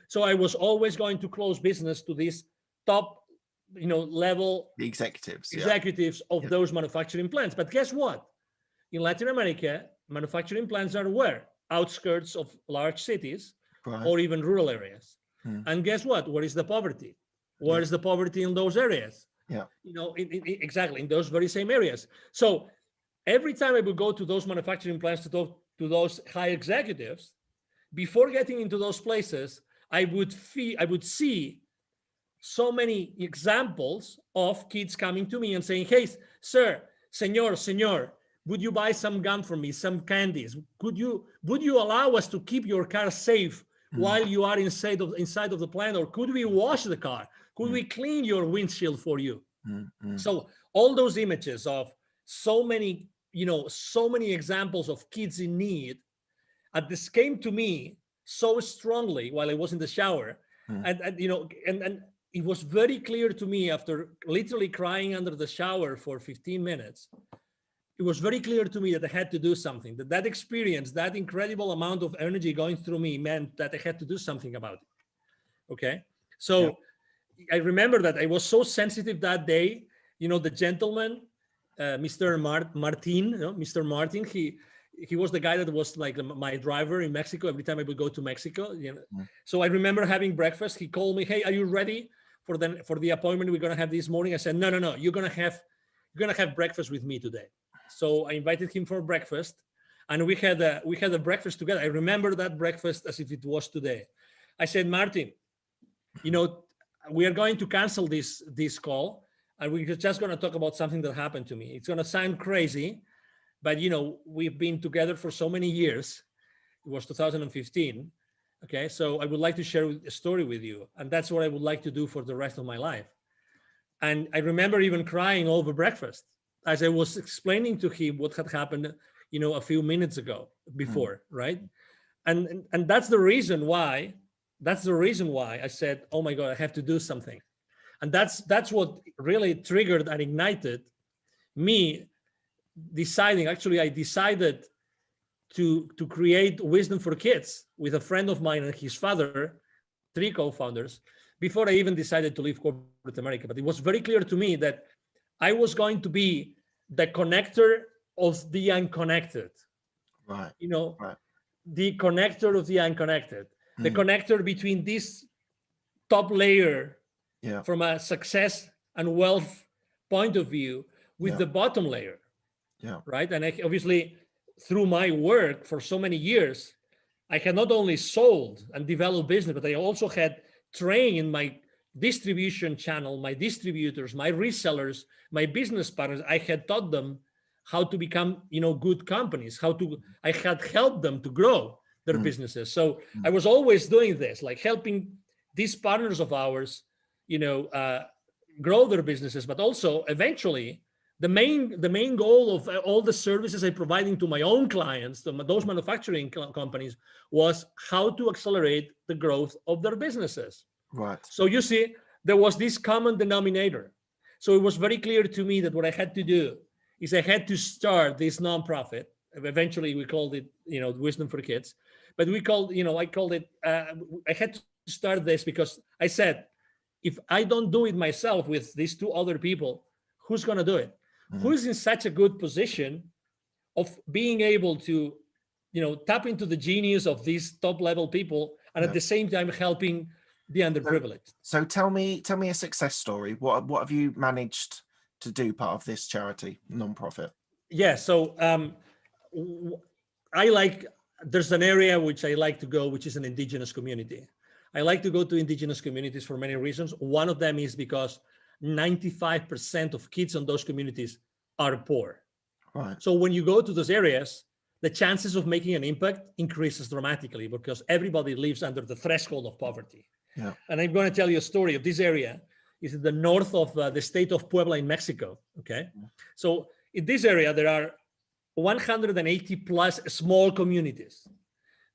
So I was always going to close business to these top, level the executives of those manufacturing plants. But guess what? In Latin America, manufacturing plants are where? Outskirts of large cities or even rural areas. And guess what? Where is the poverty? Where is the poverty in those areas? Yeah. Exactly in those very same areas. So every time I would go to those manufacturing plants to talk to those high executives, before getting into those places, I would see so many examples of kids coming to me and saying, "Hey, sir, senor, would you buy some gum for me, some candies? Would you allow us to keep your car safe while you are inside of the plant? Or could we wash the car? Could we clean your windshield for you?" So all those images of so many examples of kids in need, this came to me so strongly while I was in the shower. And it was very clear to me after literally crying under the shower for 15 minutes. It was very clear to me that I had to do something, that experience, that incredible amount of energy going through me meant that I had to do something about it. Okay. So I remember that I was so sensitive that day. The gentleman, Mr. Martin, Mr. Martin, he was the guy that was like my driver in Mexico every time I would go to Mexico. So I remember having breakfast. He called me, "Hey, are you ready for the appointment we're gonna have this morning?" I said, "No, you're gonna have breakfast with me today." So I invited him for breakfast, and we had a breakfast together. I remember that breakfast as if it was today. I said, "Martin, we are going to cancel this call, and we're just going to talk about something that happened to me. It's going to sound crazy, but we've been together for so many years." It was 2015, Okay, so I would like to share a story with you, and that's what I would like to do for the rest of my life. And I remember even crying over breakfast as I was explaining to him what had happened, a few minutes ago before, right? And that's the reason why. That's the reason why I said, "Oh my God, I have to do something." And that's what really triggered and ignited me deciding. Actually, I decided to create Wisdom for Kids with a friend of mine and his father, 3 co-founders, before I even decided to leave corporate America. But it was very clear to me that I was going to be the connector of the unconnected. Right. Right. The connector of the unconnected, the connector between this top layer from a success and wealth point of view with the bottom layer. Right. And obviously, through my work for so many years, I had not only sold and developed business, but I also had trained my distribution channel, my distributors, my resellers, my business partners. I had taught them how to become, good companies, I had helped them to grow their businesses. So I was always doing this, like helping these partners of ours, grow their businesses, but also eventually the main goal of all the services I'm providing to my own clients, to those manufacturing companies, was how to accelerate the growth of their businesses. Right. So you see, there was this common denominator. So it was very clear to me that what I had to do is I had to start this nonprofit. Eventually, we called it, Wisdom for Kids. But I called it. I had to start this because I said, if I don't do it myself with these 2 other people, who's going to do it? Who's in such a good position of being able to, tap into the genius of these top level people and at the same time helping the underprivileged? So tell me a success story. What have you managed to do part of this charity nonprofit? Yeah. So there's an area which I like to go, which is an Indigenous community. I like to go to Indigenous communities for many reasons. One of them is because 95% of kids in those communities are poor. Right. So when you go to those areas, the chances of making an impact increases dramatically because everybody lives under the threshold of poverty. Yeah. And I'm going to tell you a story of this area. It's in the north of the state of Puebla in Mexico. Okay. So in this area, there are 180 plus small communities.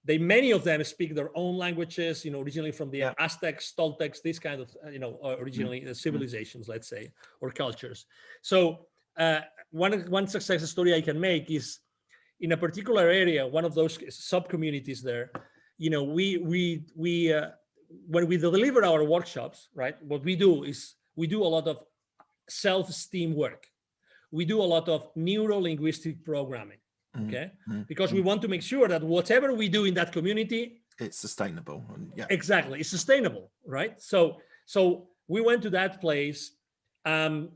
Many of them speak their own languages, originally from the Aztecs, Toltecs, this kind of, originally civilizations, let's say, or cultures. So one success story I can make is in a particular area, one of those sub-communities there, when we deliver our workshops, right, what we do is we do a lot of self-esteem work. We do a lot of neuro-linguistic programming, okay? Because we want to make sure that whatever we do in that community, it's sustainable. Exactly, it's sustainable, right? So we went to that place, and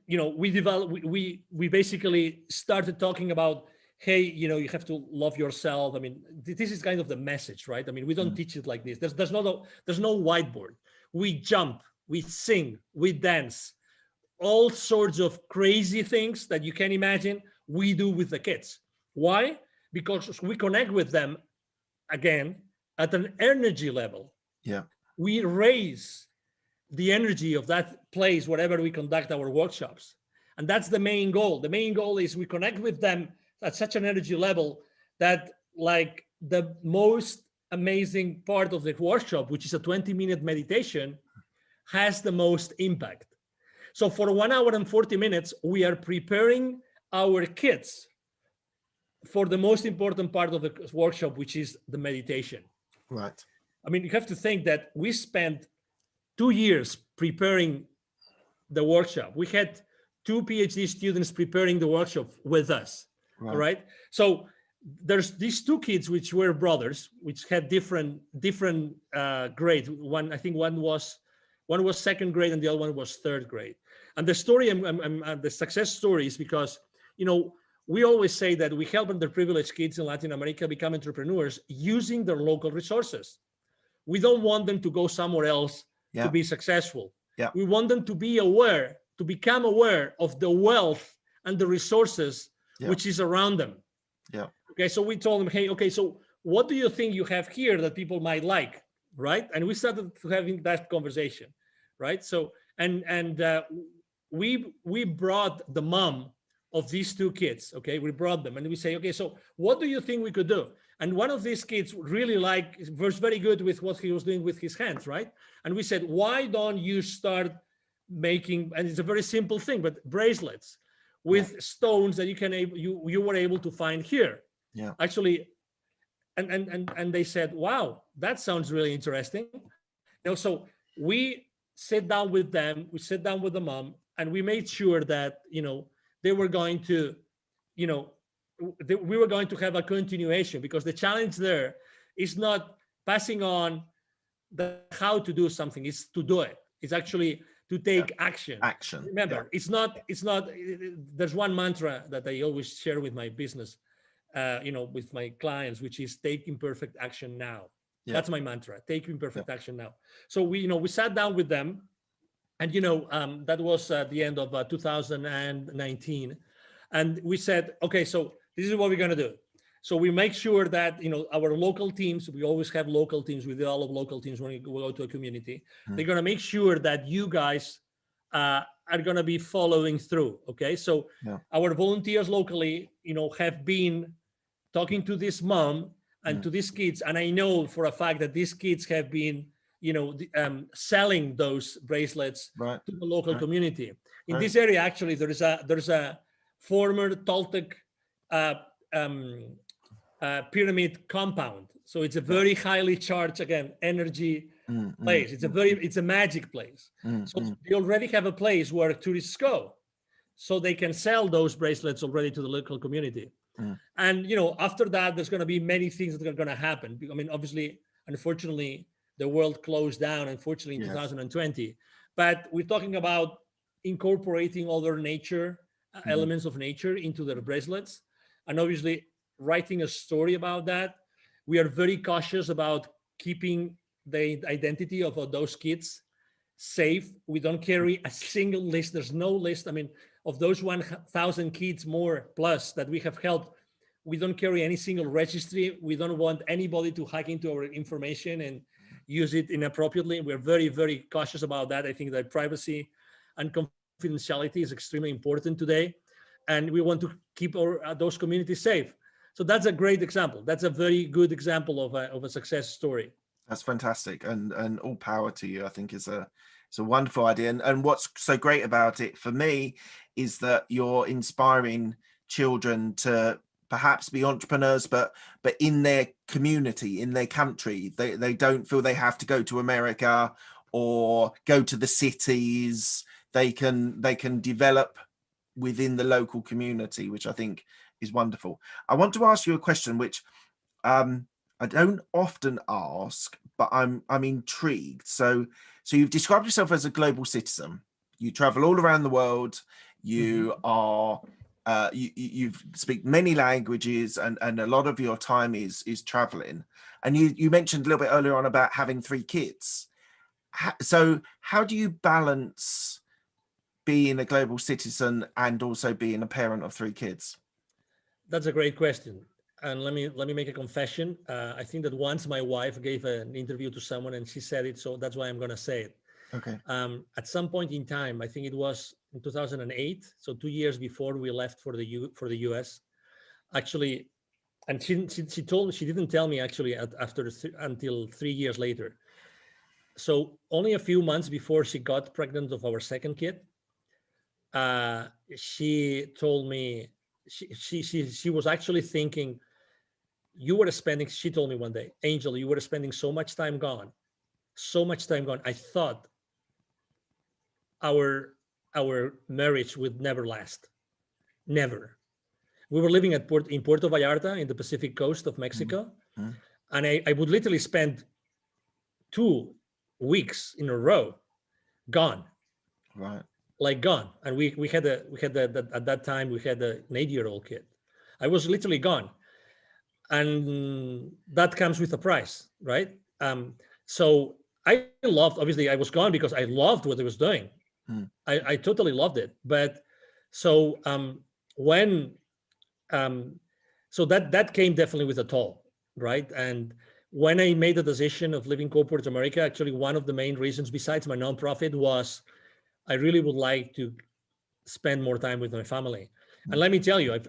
we basically started talking about, hey, you have to love yourself. I mean, this is kind of the message, right? I mean, we don't teach it like this. There's no whiteboard. We jump, we sing, we dance, all sorts of crazy things that you can imagine we do with the kids. Why? Because we connect with them, again, at an energy level. Yeah. We raise the energy of that place wherever we conduct our workshops. And that's the main goal. The main goal is we connect with them at such an energy level that, like, the most amazing part of the workshop, which is a 20-minute meditation, has the most impact. So for 1 hour and 40 minutes, we are preparing our kids for the most important part of the workshop, which is the meditation. Right. I mean, you have to think that we spent 2 years preparing the workshop. We had 2 PhD students preparing the workshop with us. Right. All right. So there's these 2 kids, which were brothers, which had different grades. One was 2nd grade and the other one was 3rd grade. And the story, the success story is because, we always say that we help underprivileged kids in Latin America become entrepreneurs using their local resources. We don't want them to go somewhere else to be successful. Yeah. We want them to become aware of the wealth and the resources which is around them. Yeah. Okay, so we told them, hey, okay, so what do you think you have here that people might like, right? And we started having that conversation, right? So we brought the mom of these two kids. Okay, we brought them and we say, okay, so what do you think we could do? And one of these kids really was very good with what he was doing with his hands, right? And we said, why don't you start making, and it's a very simple thing, but bracelets with stones that you were able to find here. Yeah. Actually, and they said, wow, that sounds really interesting. So we sat down with them, we sat down with the mom, and we made sure that, they were going to, we were going to have a continuation, because the challenge there is not passing on the how to do something, it's to do it. It's actually to take action. Remember, it's not, there's one mantra that I always share with my business, with my clients, which is take imperfect action now. Yeah. That's my mantra, take imperfect action now. So we sat down with them, and, that was at the end of 2019. And we said, okay, so this is what we're going to do. So we make sure that, our local teams, we always have local teams, we do all of local teams when we go to a community. They're going to make sure that you guys are going to be following through. Okay. So our volunteers locally, have been talking to this mom and to these kids. And I know for a fact that these kids have been, selling those bracelets to the local community. In this area, actually, there's a former Toltec pyramid compound. So it's a very highly charged, again, energy place. It's a magic place. So they already have a place where tourists go, so they can sell those bracelets already to the local community. And, after that, there's going to be many things that are going to happen. I mean, obviously, unfortunately, the world closed down, unfortunately, in 2020. But we're talking about incorporating other nature, elements of nature into their bracelets. And obviously, writing a story about that. We are very cautious about keeping the identity of those kids safe. We don't carry a single list. There's no list. I mean, of those 1,000 kids more plus that we have helped, we don't carry any single registry. We don't want anybody to hack into our information and use it inappropriately. We're very, very cautious about that. I think that privacy and confidentiality is extremely important today. And we want to keep those communities safe. So that's a great example. That's a very good example of a success story. That's fantastic, and all power to you. I think it's a wonderful idea. And what's so great about it for me is that you're inspiring children to perhaps be entrepreneurs, but in their community, in their country. They don't feel they have to go to America or go to the cities. They can develop within the local community, which I think is wonderful. I want to ask you a question which I don't often ask, but I'm intrigued. So you've described yourself as a global citizen. You travel all around the world. You are you speak many languages, and a lot of your time is traveling. And you mentioned a little bit earlier on about having 3 kids. So how do you balance being a global citizen and also being a parent of 3 kids? That's a great question. And let me make a confession. I think that once my wife gave an interview to someone and she said it, so that's why I'm going to say it. Okay. At some point in time, I think it was in 2008, so 2 years before we left for the US, actually, and she didn't tell me actually until 3 years later. So only a few months before she got pregnant of our second kid, she told me she was actually thinking, she told me one day, Angel, you were spending so much time gone. I thought our marriage would never last. Never. We were living in Puerto Vallarta in the Pacific coast of Mexico. And I would literally spend 2 weeks in a row gone. Right. Like gone. And we had at that time, we had an 8-year-old kid. I was literally gone. And that comes with a price, right? So I loved, obviously I was gone because I loved what I was doing. I totally loved it. But so so that came definitely with a toll. right? And when I made the decision of leaving corporate America, actually one of the main reasons besides my nonprofit was I really would like to spend more time with my family. And let me tell you,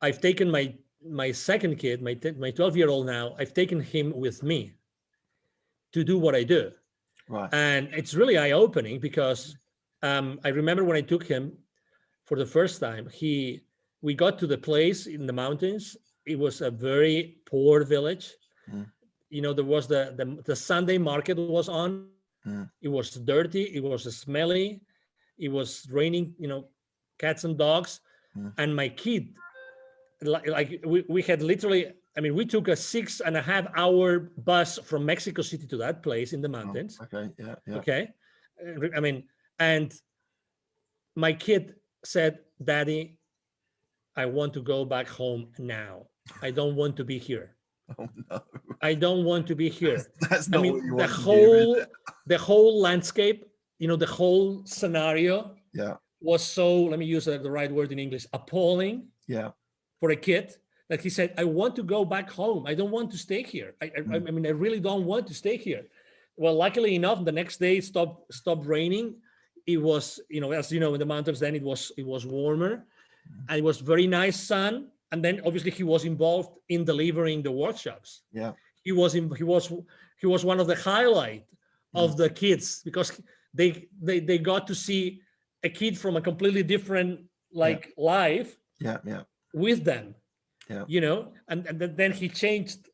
I've taken my second kid, my 12-year-old now, I've taken him with me to do what I do. Right. And it's really eye-opening because I remember when I took him for the first time, we got to the place in the mountains. It was a very poor village. You know, there was the Sunday market was on. It was dirty. It was smelly. It was raining, you know, cats and dogs. And my kid, like we had literally, I mean, we took a 6.5-hour bus from Mexico City to that place in the mountains. Oh, okay. Yeah. Yeah. Okay. I mean, and my kid said, Daddy, I want to go back home now. I don't want to be here. Oh no. I don't want to be here. That's not what you want to hear, the whole landscape, you know, the whole scenario was so, let me use the right word in English, appalling for a kid that he said, I want to go back home. I don't want to stay here. I mean, I really don't want to stay here. Well, luckily enough, the next day it stopped raining. It was, you know, as you know, in the mountains then it was warmer and it was very nice sun. And then obviously he was involved in delivering the workshops. Yeah. He was one of the highlight of the kids because they got to see a kid from a completely different life with them. Yeah. You know, and then he changed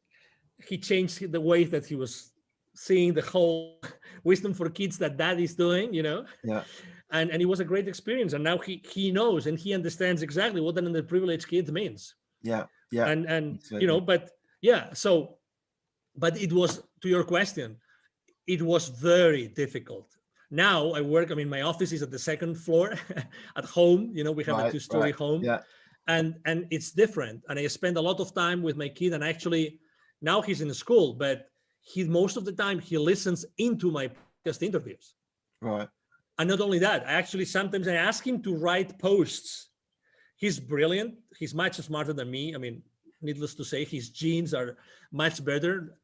the way that he was seeing the whole wisdom for kids that Dad is doing, you know. Yeah. And it was a great experience. And now he knows and he understands exactly what an underprivileged kid means. Yeah. Yeah. And absolutely. you know, but yeah, so but it was, to your question, it was very difficult. Now I work, I mean, my office is at the second floor at home, you know, we have a 2-story home. Yeah. And it's different. And I spend a lot of time with my kid, and actually now he's in school, but most of the time he listens into my podcast interviews. Right. And not only that, sometimes I ask him to write posts. He's brilliant. He's much smarter than me. I mean, needless to say, his genes are much better,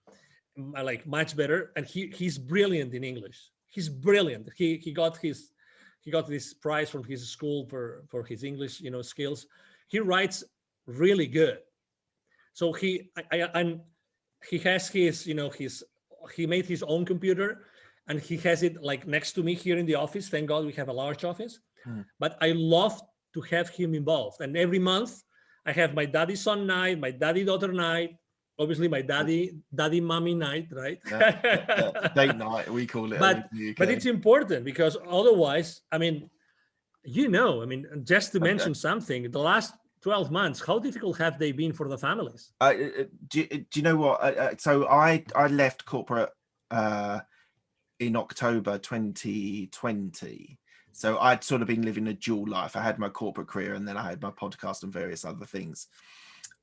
much better. And he's brilliant in English. He's brilliant. He got this prize from his school for his English, you know, skills. He writes really good. So he has his, you know, he made his own computer and he has it like next to me here in the office. Thank God we have a large office. But I love to have him involved. And every month I have my daddy son night, my daddy daughter night, obviously my daddy mommy night, right? Date night, we call it. But it's important because otherwise, I mean, you know, I mean, just to mention something, the last 12 months, how difficult have they been for the families? Do you know what? So I left corporate in October 2020. So I'd sort of been living a dual life. I had my corporate career and then I had my podcast and various other things.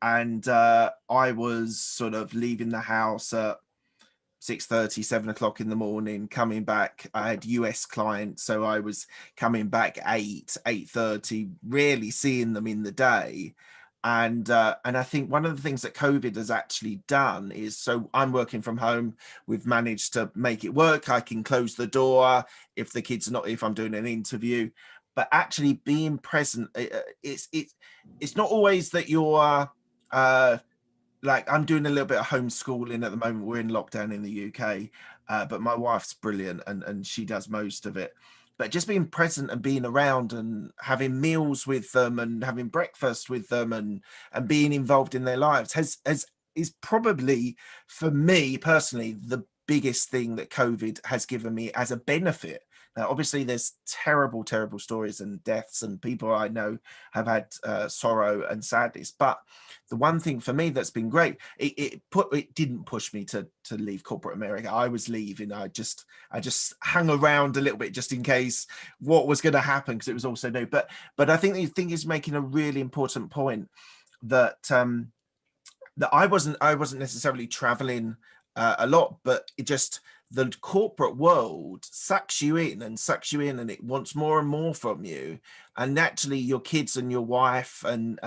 And I was sort of leaving the house at 6:30, 7 o'clock in the morning, coming back. I had US clients, so I was coming back 8:30, rarely seeing them in the day. And I think one of the things that COVID has actually done is, so I'm working from home. We've managed to make it work. I can close the door if the kids are not, if I'm doing an interview, but actually being present. It's not always that you're like, I'm doing a little bit of homeschooling at the moment. We're in lockdown in the UK, but my wife's brilliant and she does most of it. But just being present and being around and having meals with them and having breakfast with them and being involved in their lives is probably, for me personally, the biggest thing that COVID has given me as a benefit. Now, obviously, there's terrible, terrible stories and deaths, and people I know have had sorrow and sadness. But the one thing for me that's been great, it didn't push me to leave corporate America. I was leaving. I just hung around a little bit just in case what was going to happen, because it was also new. But I think the thing is making a really important point that that I wasn't necessarily traveling a lot, but it just, the corporate world sucks you in and it wants more and more from you. And naturally your kids and your wife and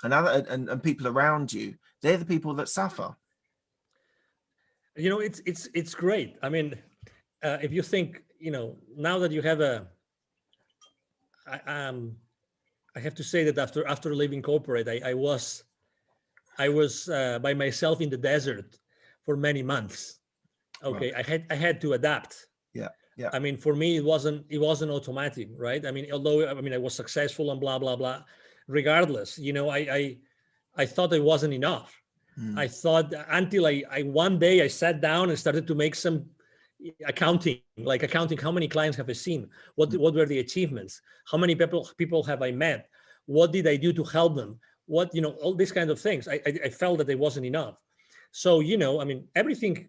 and people around you, they're the people that suffer. It's great. I mean, if you think, now that you have I have to say that after leaving corporate, I was by myself in the desert for many months. Okay, right. I had to adapt. Yeah. Yeah. I mean, for me, it wasn't automatic, right? I mean, although I was successful and blah blah blah, regardless, I thought it wasn't enough. I thought until I one day I sat down and started to make some accounting how many clients have I seen, what were the achievements, how many people have I met, what did I do to help them, what all these kinds of things. I felt that it wasn't enough. So I mean, everything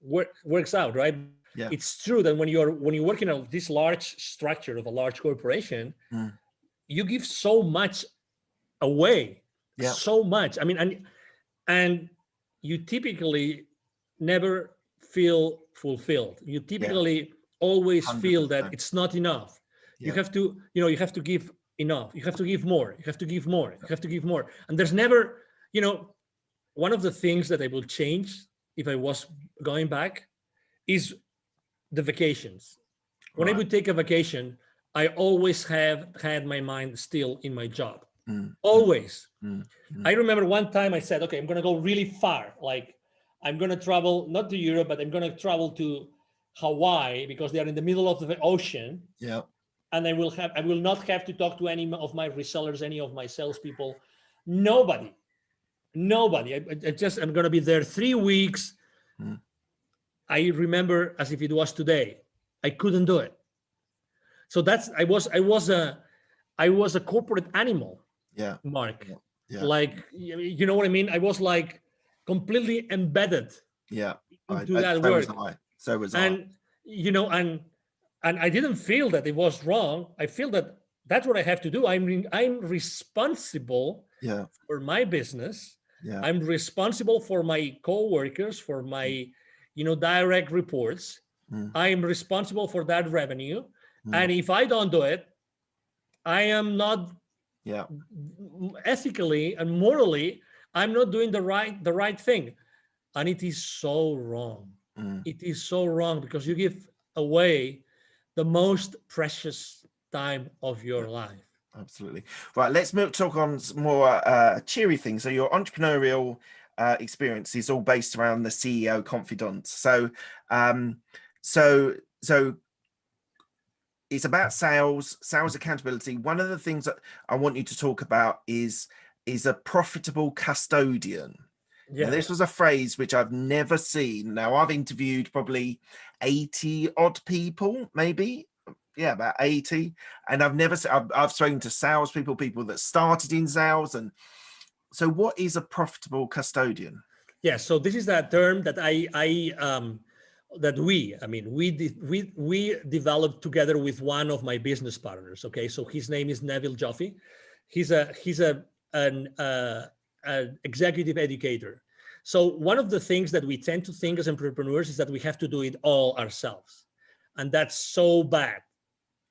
works out, right? Yeah. It's true that when you work in this large structure of a large corporation, you give so much away. Yeah. So much. I mean, and you typically never feel fulfilled. You typically always 100%. Feel that it's not enough. Yeah. You have to, you have to give enough. You have to give more. You have to give more. You have to give more. And there's never, one of the things that I will change if I was going back is the vacations. When I would take a vacation, I always have had my mind still in my job. Always. I remember one time I said, okay, I'm going to go really far. Like I'm going to travel, not to Europe, but I'm going to travel to Hawaii because they are in the middle of the ocean. Yeah. And I will not have to talk to any of my resellers, any of my salespeople, nobody. I'm going to be there 3 weeks. I remember as if it was today. I couldn't do it. So I was a corporate animal. Yeah. Mark. Yeah. Like, you know what I mean? I was like completely embedded. Yeah. Into that work. So was I. And I didn't feel that it was wrong. I feel that that's what I have to do. I'm responsible for my business. Yeah. I'm responsible for my coworkers, for my, direct reports. I'm responsible for that revenue. And if I don't do it, I am not ethically and morally, I'm not doing the right thing. And it is so wrong. It is so wrong because you give away the most precious time of your life. Absolutely. Right. Let's talk on some more cheery things. So your entrepreneurial experience is all based around the CEO Confidant. So, so it's about sales accountability. One of the things that I want you to talk about is a profitable custodian. Yeah. Now, this was a phrase which I've never seen. Now, I've interviewed probably 80 odd people, maybe. Yeah, about 80. And I've spoken to salespeople, people that started in sales. And so what is a profitable custodian? Yeah, so this is that term that we developed together with one of my business partners. Okay, so his name is Neville Joffe. He's an executive educator. So one of the things that we tend to think as entrepreneurs is that we have to do it all ourselves, and that's so bad.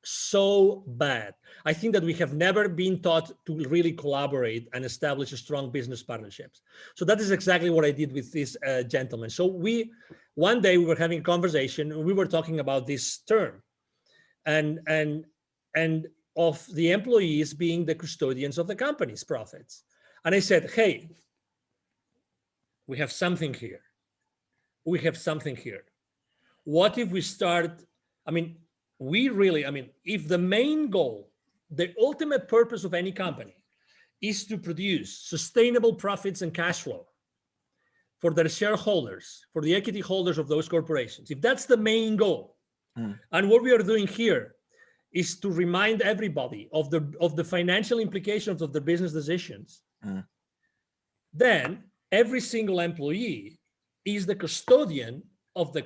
So bad. I think that we have never been taught to really collaborate and establish strong business partnerships. So that is exactly what I did with this gentleman. So one day we were having a conversation and we were talking about this term and of the employees being the custodians of the company's profits. And I said, hey, we have something here. What if we start, if the main goal, the ultimate purpose of any company is to produce sustainable profits and cash flow for their shareholders, for the equity holders of those corporations, if that's the main goal, and what we are doing here is to remind everybody of the financial implications of the business decisions, then every single employee is the custodian of their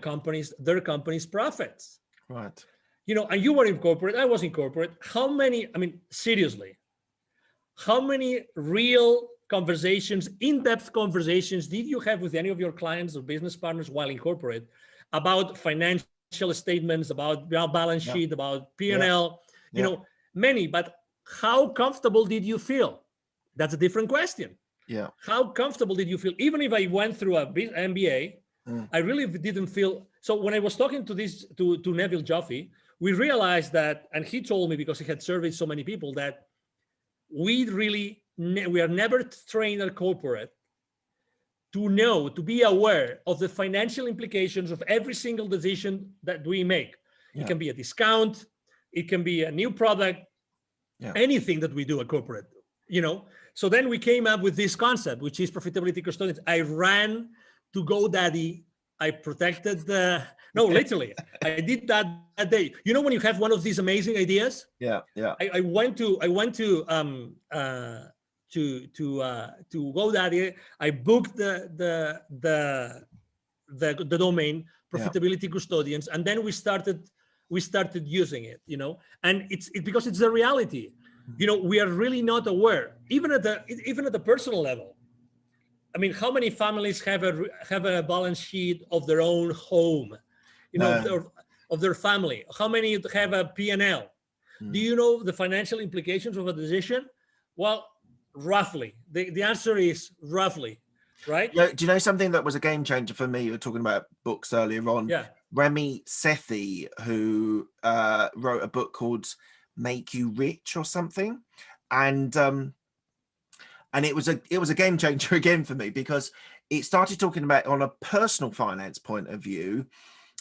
company's profits. Right. And you were in corporate, I was in corporate. Seriously, how many real conversations, in-depth conversations did you have with any of your clients or business partners while in corporate about financial statements, about balance sheet, about P&L, many, but how comfortable did you feel? That's a different question. Yeah. How comfortable did you feel? Even if I went through a MBA, I really didn't feel. So when I was talking to Neville Joffe, we realized that, and he told me, because he had surveyed so many people, that we are never trained at corporate to be aware of the financial implications of every single decision that we make. It can be a discount, it can be a new product, anything that we do at corporate, So then we came up with this concept, which is profitability custodians. I ran to GoDaddy. I protected literally, I did that day. When you have one of these amazing ideas. Yeah. I went to GoDaddy. I booked the domain profitability custodians, and then we started using it. And it's because it's the reality. We are really not aware, even at the personal level. I mean, how many families have a balance sheet of their own home, of their family? How many have a P&L? Do you know the financial implications of a decision? Well, roughly. The answer is roughly, right? Yeah. Do you know something that was a game changer for me? You were talking about books earlier on. Yeah. Remy Sethi, who wrote a book called Make You Rich or something, and it was a game changer again for me, because it started talking about, on a personal finance point of view,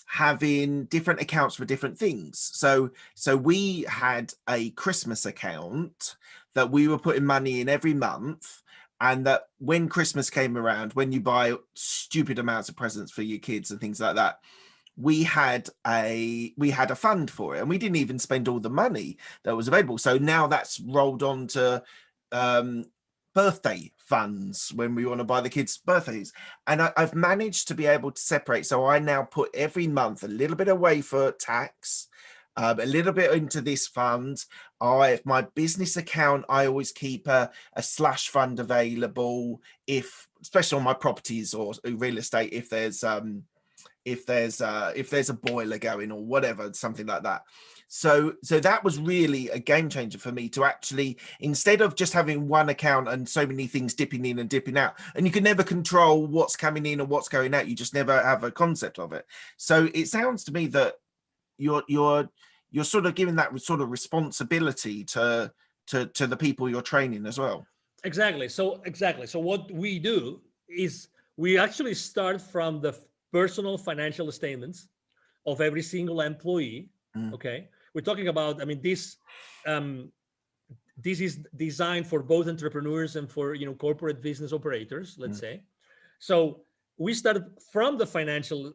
having different accounts for different things. So we had a Christmas account that we were putting money in every month, and that when Christmas came around, when you buy stupid amounts of presents for your kids and things like that, we had a fund for it, and we didn't even spend all the money that was available. So now that's rolled on to birthday funds when we want to buy the kids birthdays, and I've managed to be able to separate. So I now put every month a little bit away for tax, a little bit into this fund. My business account, I always keep a slash fund available, especially on my properties or real estate, if there's a boiler going or whatever, something like that. So that was really a game changer for me, to actually, instead of just having one account and so many things dipping in and dipping out, and you can never control what's coming in and what's going out, you just never have a concept of it. So it sounds to me that you're sort of giving that sort of responsibility to the people you're training as well. Exactly. So what we do is we actually start from the personal financial statements of every single employee. Okay, we're talking about, I mean, this is designed for both entrepreneurs and for corporate business operators, let's say. So we started from the financial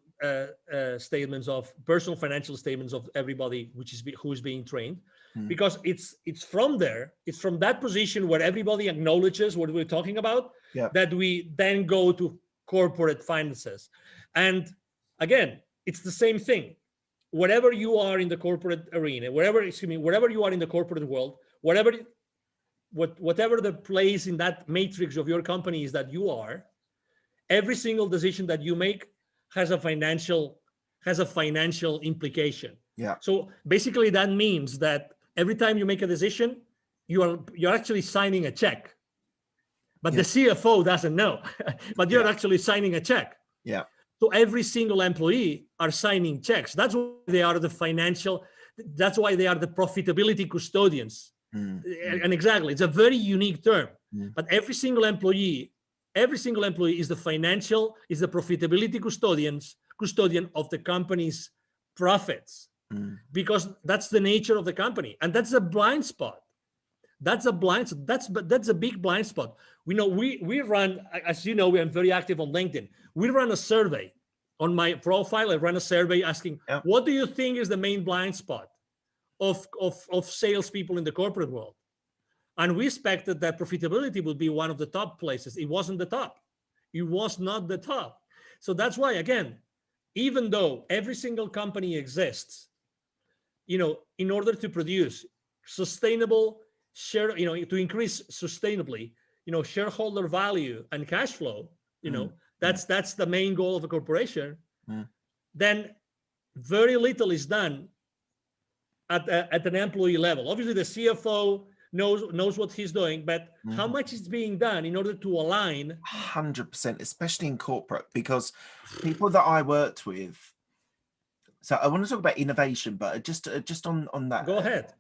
statements, of personal financial statements of everybody who is being trained, because it's from there, it's from that position where everybody acknowledges what we're talking about, that we then go to corporate finances. And again, it's the same thing. Wherever you are in the corporate arena, wherever you are in the corporate world, whatever the place in that matrix of your company is that you are, every single decision that you make has a financial implication. Yeah. So basically that means that every time you make a decision, you're actually signing a check. But the CFO doesn't know, but you're actually signing a check. Yeah. So every single employee are signing checks. That's why they are the profitability custodians. And exactly, it's a very unique term. But every single employee is the profitability custodian of the company's profits, because that's the nature of the company. And that's a blind spot. That's a big blind spot. We run, as you know, we are very active on LinkedIn. We run a survey on my profile. I run a survey asking, what do you think is the main blind spot of salespeople in the corporate world? And we expected that profitability would be one of the top places. It wasn't the top. It was not the top. So that's why, again, even though every single company exists, in order to produce sustainable to increase sustainably, shareholder value and cash flow, that's the main goal of a corporation, then very little is done at an employee level. Obviously, the CFO knows what he's doing, but how much is being done in order to align? 100%, especially in corporate, because people that I worked with. So I want to talk about innovation, but just on that. Go ahead.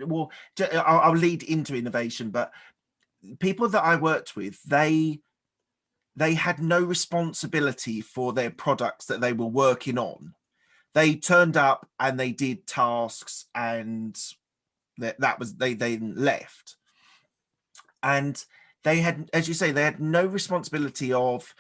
Well, I'll lead into innovation, but people that I worked with, they had no responsibility for their products that they were working on. They turned up and they did tasks, and that was they then left. And they had, as you say, they had no responsibility of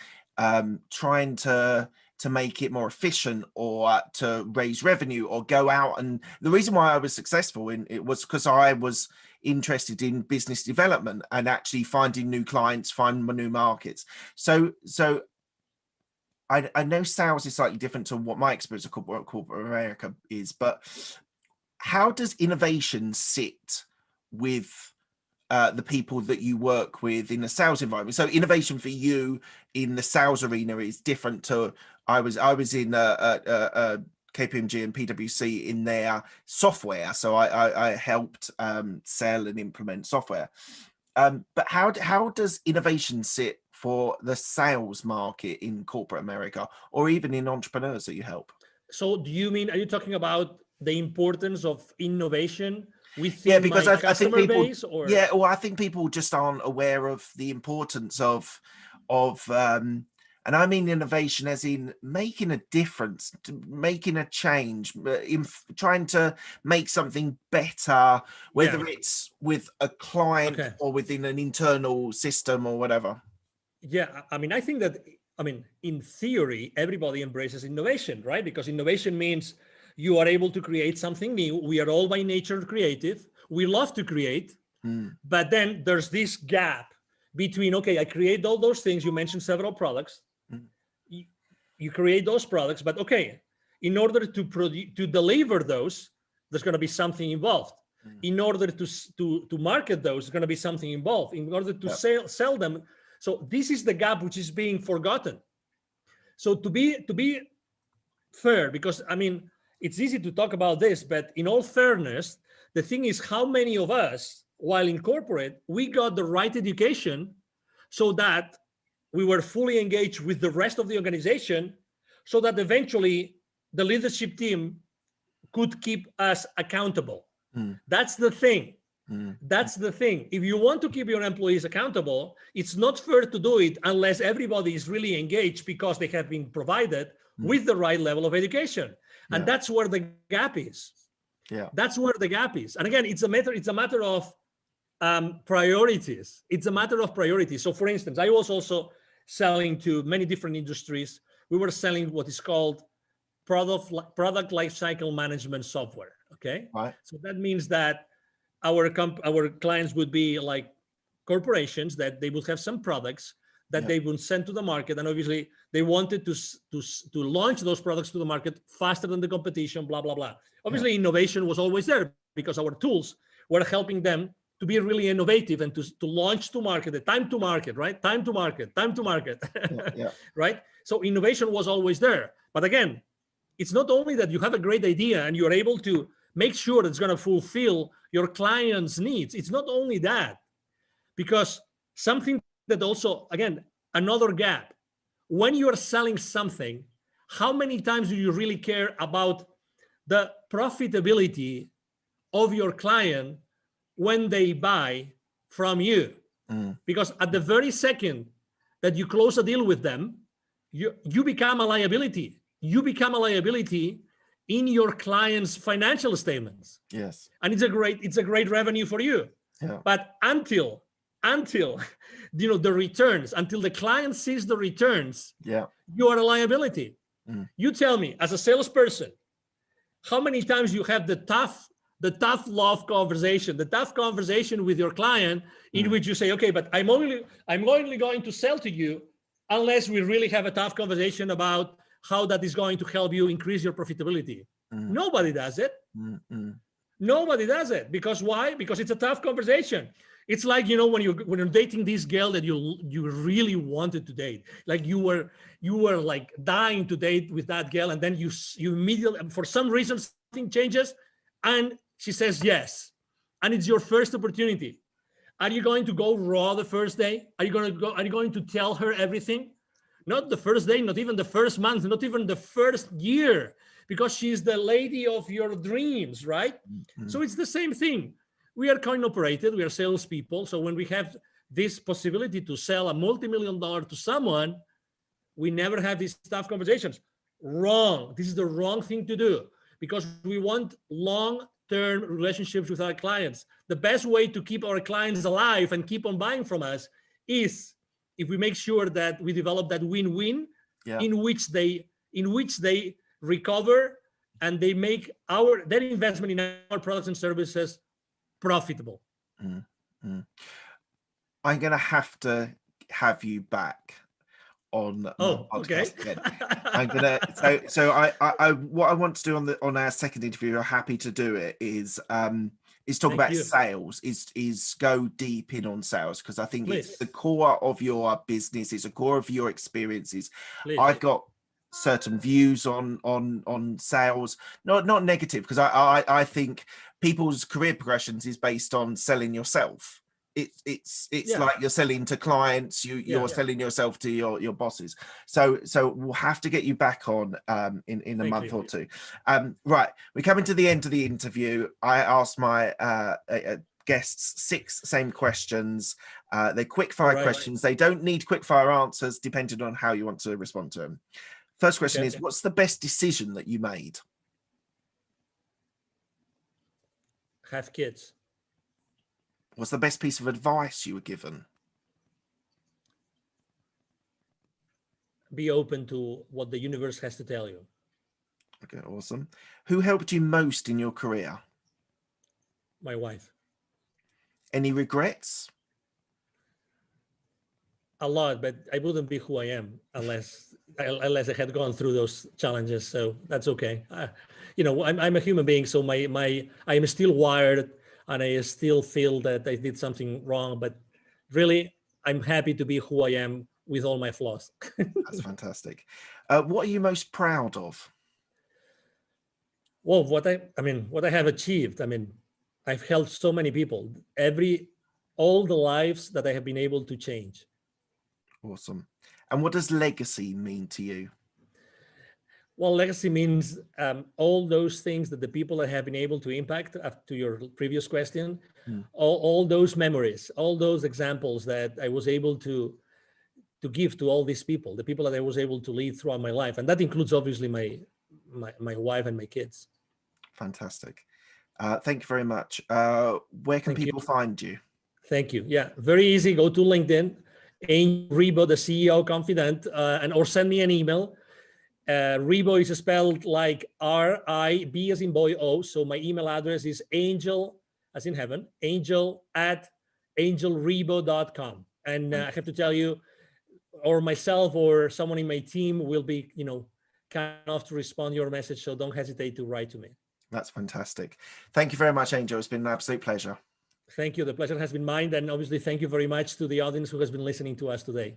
trying to make it more efficient or to raise revenue or go out. And the reason why I was successful in it was because I was interested in business development and actually finding new clients, finding new markets. So I know sales is slightly different to what my experience of corporate America is, but how does innovation sit with the people that you work with in the sales environment? So innovation for you in the sales arena is different to I was in KPMG and PwC in their software, so I helped sell and implement software. But how does innovation sit for the sales market in corporate America, or even in entrepreneurs that you help? So are you talking about the importance of innovation within because my I think people, base? Or well, I think people just aren't aware of the importance of and I mean innovation as in making a difference, making a change, in trying to make something better, whether it's with a client or within an internal system or whatever. Yeah, I mean, I think that, in theory, everybody embraces innovation, right? Because innovation means you are able to create something new. We are all by nature creative. We love to create, but then there's this gap between, okay, I create all those things. You mentioned several products. You create those products, but okay, in order to deliver those, there's going to be something involved. In order to market those, there's going to be something involved. In order to sell them. So this is the gap which is being forgotten. So to be fair, because it's easy to talk about this, but in all fairness, the thing is how many of us, while in corporate, we got the right education so that we were fully engaged with the rest of the organization, so that eventually the leadership team could keep us accountable. That's the thing. That's the thing. If you want to keep your employees accountable, it's not fair to do it unless everybody is really engaged because they have been provided with the right level of education. And that's where the gap is. That's where the gap is. And again, it's a matter of priorities. It's a matter of priorities. So for instance, I was also selling to many different industries. We were selling what is called product lifecycle management software. Okay. Right. So that means that our clients would be like corporations that they would have some products that they would send to the market, and obviously they wanted to launch those products to the market faster than the competition, blah blah blah. Obviously innovation was always there because our tools were helping them to be really innovative and to launch to market, the time to market, right? Time to market. Right? So innovation was always there. But again, it's not only that you have a great idea and you're able to make sure it's going to fulfill your client's needs. It's not only that, because something that also, again, another gap. When you are selling something, how many times do you really care about the profitability of your client when they buy from you? Because at the very second that you close a deal with them, you become a liability. You become a liability in your client's financial statements. Yes. And it's a great revenue for you. Yeah. But until the returns, until the client sees the returns, you are a liability. You tell me, as a salesperson, how many times you have the tough love conversation, the tough conversation with your client, in which you say, okay, but I'm only going to sell to you unless we really have a tough conversation about how that is going to help you increase your profitability. Nobody does it. Nobody does it. Because why? Because it's a tough conversation. It's like, when you're dating this girl that you really wanted to date, like you were like dying to date with that girl, and then you immediately, for some reason, something changes and she says yes, and it's your first opportunity. Are you going to go raw the first day? Are you going to tell her everything? Not the first day, not even the first month, not even the first year, because she's the lady of your dreams, right? Mm-hmm. So it's the same thing. We are coin operated, we are salespeople. So when we have this possibility to sell a multi-million-dollar to someone, we never have these tough conversations. Wrong. This is the wrong thing to do, because we want long-term relationships with our clients. The best way to keep our clients alive and keep on buying from us is if we make sure that we develop that win-win, in which they recover and they make their investment in our products and services profitable. Mm-hmm. I'm going to have you back on my podcast again. I'm gonna so I what I want to do on our second interview, I'm happy to do it, is talk about sales, is go deep in on sales, because I think it's the core of your business, it's a core of your experiences. I've got certain views on sales, not negative, because I think people's career progressions is based on selling yourself. It's like you're selling to clients, you're selling yourself to your bosses. So we'll have to get you back on in a month or two. Right, we're coming to the end of the interview. I asked my guests 6 same questions. They're quick fire questions. They don't need quick fire answers, depending on how you want to respond to them. First question is, what's the best decision that you made? Have kids. What's the best piece of advice you were given? Be open to what the universe has to tell you. Okay, awesome. Who helped you most in your career? My wife. Any regrets? A lot, but I wouldn't be who I am unless I had gone through those challenges. So that's okay. I'm a human being, so I am still wired, and I still feel that I did something wrong. But really, I'm happy to be who I am with all my flaws. That's fantastic. What are you most proud of? Well, what I have achieved. I've helped so many people. All the lives that I have been able to change. Awesome. And what does legacy mean to you? Well, legacy means all those things that the people that have been able to impact, to your previous question, all those memories, all those examples that I was able to give to all these people, the people that I was able to lead throughout my life. And that includes obviously my wife and my kids. Fantastic. Thank you very much. Where can people find you? Thank you. Yeah, very easy. Go to LinkedIn, Angel Ribo, the CEO Confidant, or send me an email. Ribo is spelled like R-I-B as in boy O. So my email address is angel, as in heaven, angel@angelribo.com. And I have to tell you, or myself or someone in my team will be, kind enough to respond to your message. So don't hesitate to write to me. That's fantastic. Thank you very much, Angel. It's been an absolute pleasure. Thank you. The pleasure has been mine. And obviously, thank you very much to the audience who has been listening to us today.